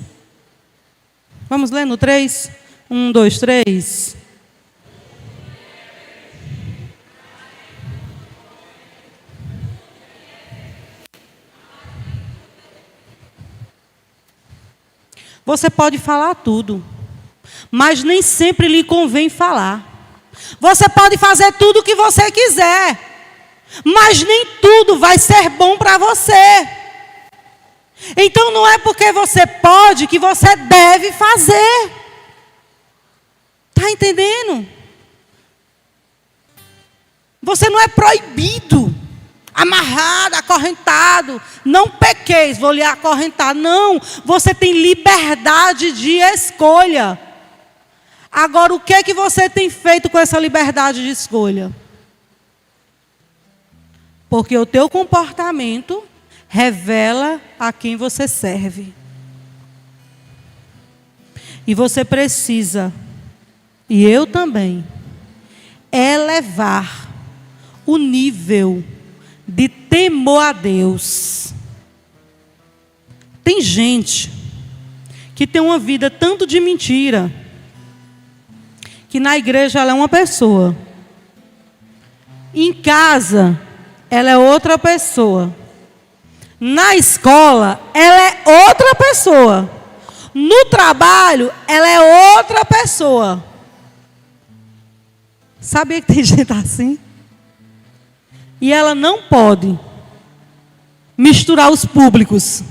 Speaker 1: Vamos ler no 3? 1, 2, 3. Você pode falar tudo, mas nem sempre lhe convém falar. Você pode fazer tudo o que você quiser, mas nem tudo vai ser bom para você. Então não é porque você pode que você deve fazer. Está entendendo? Você não é proibido, amarrado, acorrentado. Não pequeis, vou lhe acorrentar. Não, você tem liberdade de escolha. Agora, o que é que você tem feito com essa liberdade de escolha? Porque o teu comportamento revela a quem você serve. E você precisa, e eu também, elevar o nível de temor a Deus. Tem gente que tem uma vida tanto de mentira, que na igreja ela é uma pessoa, em casa ela é outra pessoa, na escola ela é outra pessoa, no trabalho ela é outra pessoa. Sabia que tem gente assim? E ela não pode misturar os públicos.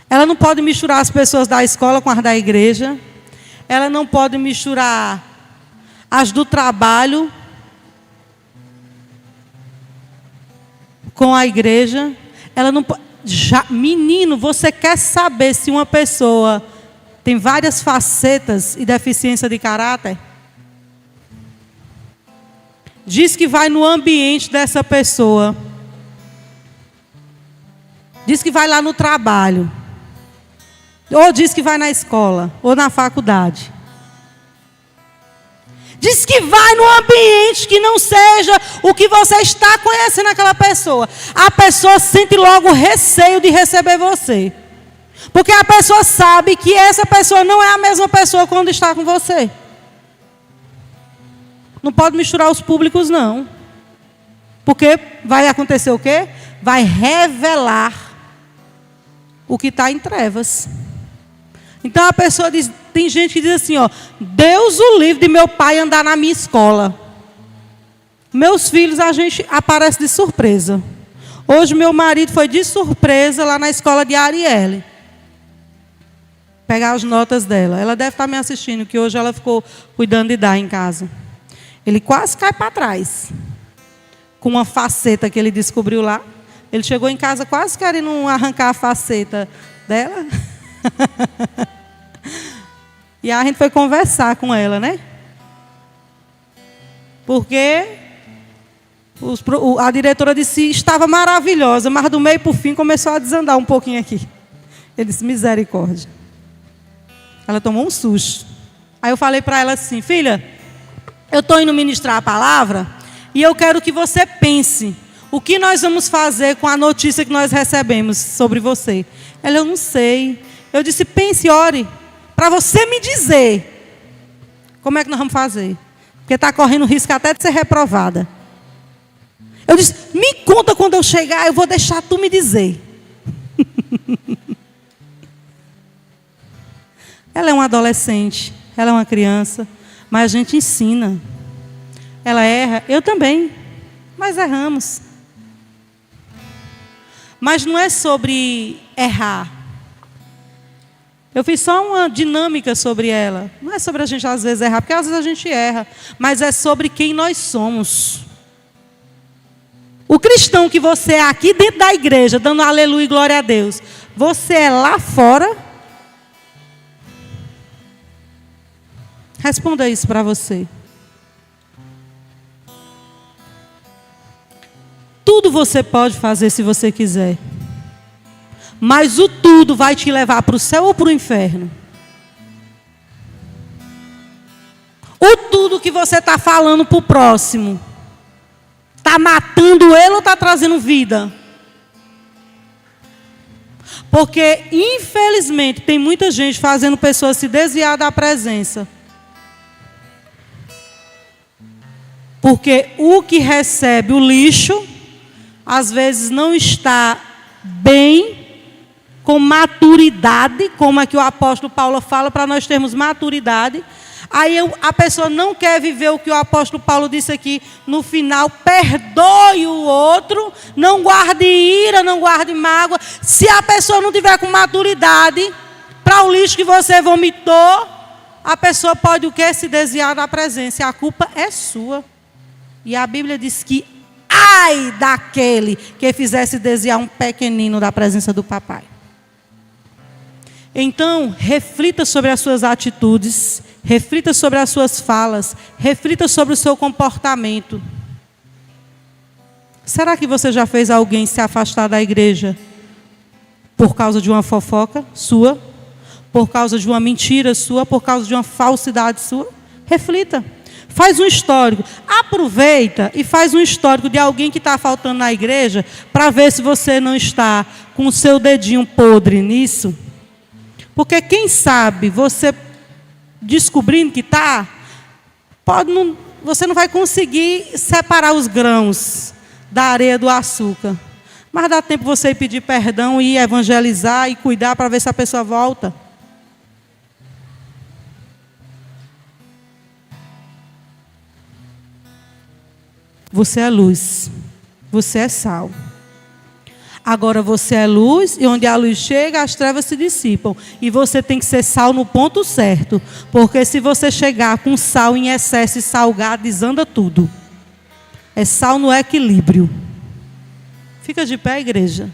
Speaker 1: Ela não pode misturar as pessoas da escola com as da igreja. Ela não pode misturar as do trabalho com a igreja. Ela não pode. Menino, você quer saber se uma pessoa tem várias facetas e deficiência de caráter? Diz que vai no ambiente dessa pessoa. Diz que vai lá no trabalho. Ou diz que vai na escola, ou na faculdade. Diz que vai num ambiente que não seja o que você está conhecendo aquela pessoa. A pessoa sente logo receio de receber você. Porque a pessoa sabe que essa pessoa não é a mesma pessoa quando está com você. Não pode misturar os públicos, não. Porque vai acontecer o quê? Vai revelar o que está em trevas. Então a pessoa diz, tem gente que diz assim, ó, Deus o livre de meu pai andar na minha escola. Meus filhos, a gente aparece de surpresa. Hoje meu marido foi de surpresa lá na escola de Arielle. Pegar as notas dela. Ela deve estar me assistindo, que hoje ela ficou cuidando de dar em casa. Ele quase cai para trás. Com uma faceta que ele descobriu lá. Ele chegou em casa quase querendo arrancar a faceta dela. E a gente foi conversar com ela, né? Porque a diretora disse estava maravilhosa, mas do meio para o fim começou a desandar um pouquinho aqui. Ele disse, misericórdia. Ela tomou um susto. Aí eu falei para ela assim, filha, eu estou indo ministrar a palavra e eu quero que você pense o que nós vamos fazer com a notícia que nós recebemos sobre você. Ela, eu não sei. Eu disse, pense e ore, para você me dizer como é que nós vamos fazer. Porque está correndo risco até de ser reprovada. Eu disse, me conta quando eu chegar, eu vou deixar tu me dizer. Ela é uma adolescente, ela é uma criança, mas a gente ensina. Ela erra, eu também, mas erramos. Mas não é sobre errar. Eu fiz só uma dinâmica sobre ela. Não é sobre a gente às vezes errar, porque às vezes a gente erra, mas é sobre quem nós somos. O cristão que você é aqui dentro da igreja, dando aleluia e glória a Deus, você é lá fora? Responda isso para você. Tudo você pode fazer se você quiser. Mas o tudo vai te levar para o céu ou para o inferno? O tudo que você está falando para o próximo, está matando ele ou está trazendo vida? Porque, infelizmente, tem muita gente fazendo pessoas se desviar da presença. Porque o que recebe o lixo, às vezes não está bem, com maturidade, como é que o apóstolo Paulo fala, para nós termos maturidade. Aí a pessoa não quer viver o que o apóstolo Paulo disse aqui no final, perdoe o outro, não guarde ira, não guarde mágoa. Se a pessoa não tiver com maturidade, para o lixo que você vomitou, a pessoa pode o quê? Se desviar da presença, e a culpa é sua. E a Bíblia diz que ai daquele que fizesse desviar um pequenino da presença do papai. Então, reflita sobre as suas atitudes, reflita sobre as suas falas, reflita sobre o seu comportamento. Será que você já fez alguém se afastar da igreja por causa de uma fofoca sua? Por causa de uma mentira sua? Por causa de uma falsidade sua? Reflita. Faz um histórico. Aproveita e faz um histórico de alguém que está faltando na igreja para ver se você não está com o seu dedinho podre nisso. Porque quem sabe, você descobrindo que está, você não vai conseguir separar os grãos da areia do açúcar. Mas dá tempo você ir pedir perdão, ir evangelizar e cuidar para ver se a pessoa volta. Você é luz, você é sal. Agora você é luz, e onde a luz chega, as trevas se dissipam. E você tem que ser sal no ponto certo. Porque se você chegar com sal em excesso e salgar, desanda tudo. É sal no equilíbrio. Fica de pé, igreja.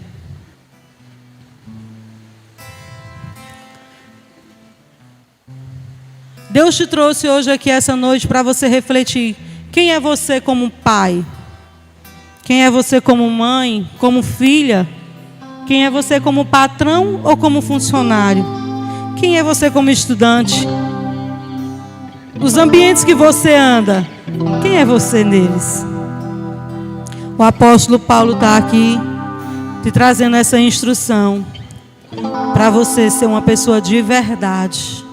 Speaker 1: Deus te trouxe hoje aqui essa noite para você refletir. Quem é você como pai? Quem é você como mãe, como filha? Quem é você como patrão ou como funcionário? Quem é você como estudante? Nos ambientes que você anda, quem é você neles? O apóstolo Paulo está aqui te trazendo essa instrução para você ser uma pessoa de verdade,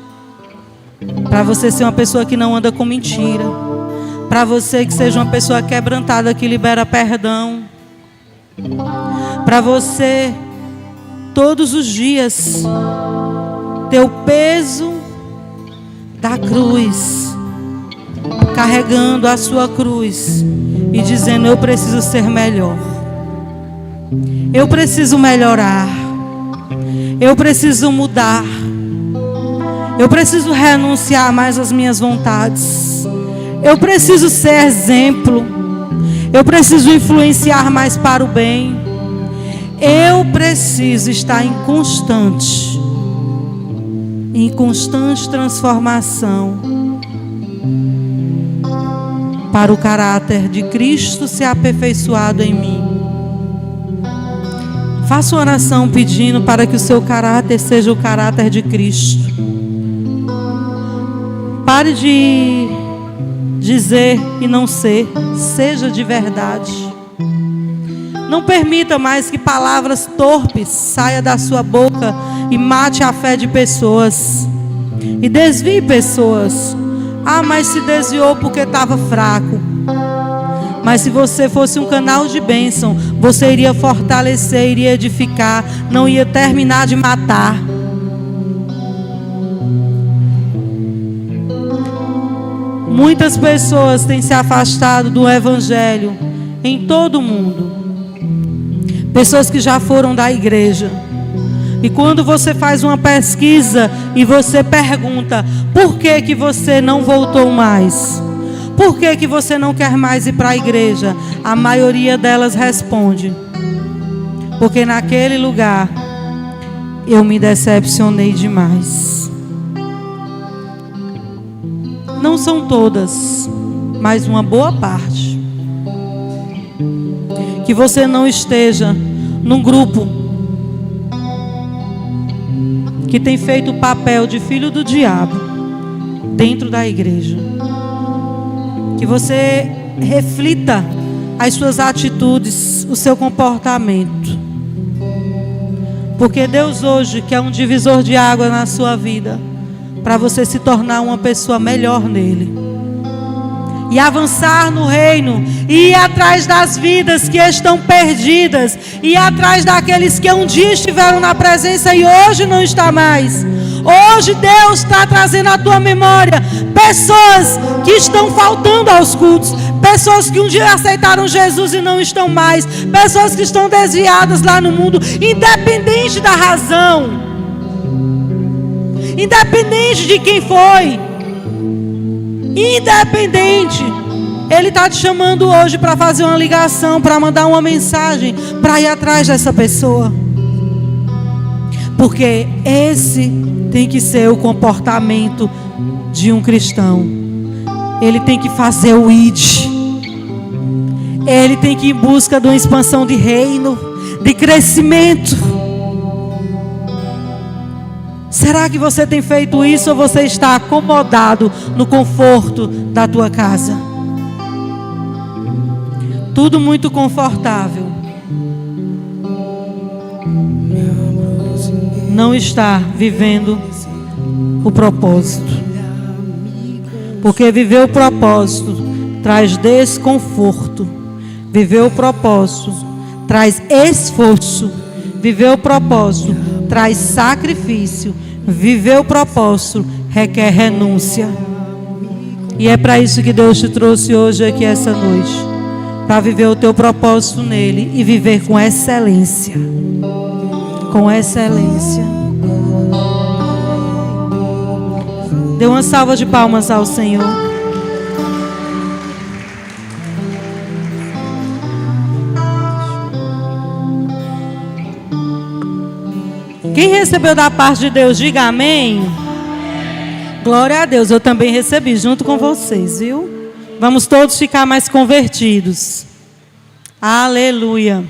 Speaker 1: para você ser uma pessoa que não anda com mentira, para você que seja uma pessoa quebrantada que libera perdão, para você todos os dias ter o peso da cruz, carregando a sua cruz e dizendo: eu preciso ser melhor, eu preciso melhorar, eu preciso mudar, eu preciso renunciar mais às minhas vontades, eu preciso ser exemplo, eu preciso influenciar mais para o bem, eu preciso estar em constante transformação para o caráter de Cristo ser aperfeiçoado em mim. Faça uma oração pedindo para que o seu caráter seja o caráter de Cristo. Pare de dizer e não ser, seja de verdade. Não permita mais que palavras torpes saiam da sua boca e mate a fé de pessoas e desvie pessoas. Ah, mas se desviou porque estava fraco. Mas se você fosse um canal de bênção, você iria fortalecer, iria edificar, não ia terminar de matar. Muitas pessoas têm se afastado do evangelho em todo o mundo. Pessoas que já foram da igreja. E quando você faz uma pesquisa e você pergunta: por que que você não voltou mais? Por que que você não quer mais ir para a igreja? A maioria delas responde: porque naquele lugar eu me decepcionei demais. Não são todas, mas uma boa parte. Que você não esteja num grupo que tem feito o papel de filho do diabo dentro da igreja. Que você reflita as suas atitudes, o seu comportamento. Porque Deus hoje quer um divisor de água na sua vida, para você se tornar uma pessoa melhor nele. E avançar no reino, e ir atrás das vidas que estão perdidas, e ir atrás daqueles que um dia estiveram na presença e hoje não está mais. Hoje Deus está trazendo à tua memória pessoas que estão faltando aos cultos, pessoas que um dia aceitaram Jesus e não estão mais, pessoas que estão desviadas lá no mundo, independente da razão, independente de quem foi, independente. Ele está te chamando hoje para fazer uma ligação, para mandar uma mensagem, para ir atrás dessa pessoa. Porque esse tem que ser o comportamento de um cristão. Ele tem que fazer o ID. Ele tem que ir em busca de uma expansão de reino, de crescimento. Será que você tem feito isso ou você está acomodado no conforto da tua casa? Tudo muito confortável. Não está vivendo o propósito. Porque viver o propósito traz desconforto. Viver o propósito traz esforço. Viver o propósito traz sacrifício. Viver o propósito requer renúncia. E é para isso que Deus te trouxe hoje aqui essa noite, para viver o teu propósito nele e viver com excelência. Com excelência. Dê uma salva de palmas ao Senhor. Quem recebeu da parte de Deus, diga amém. Glória a Deus, eu também recebi junto com vocês, viu? Vamos todos ficar mais convertidos. Aleluia.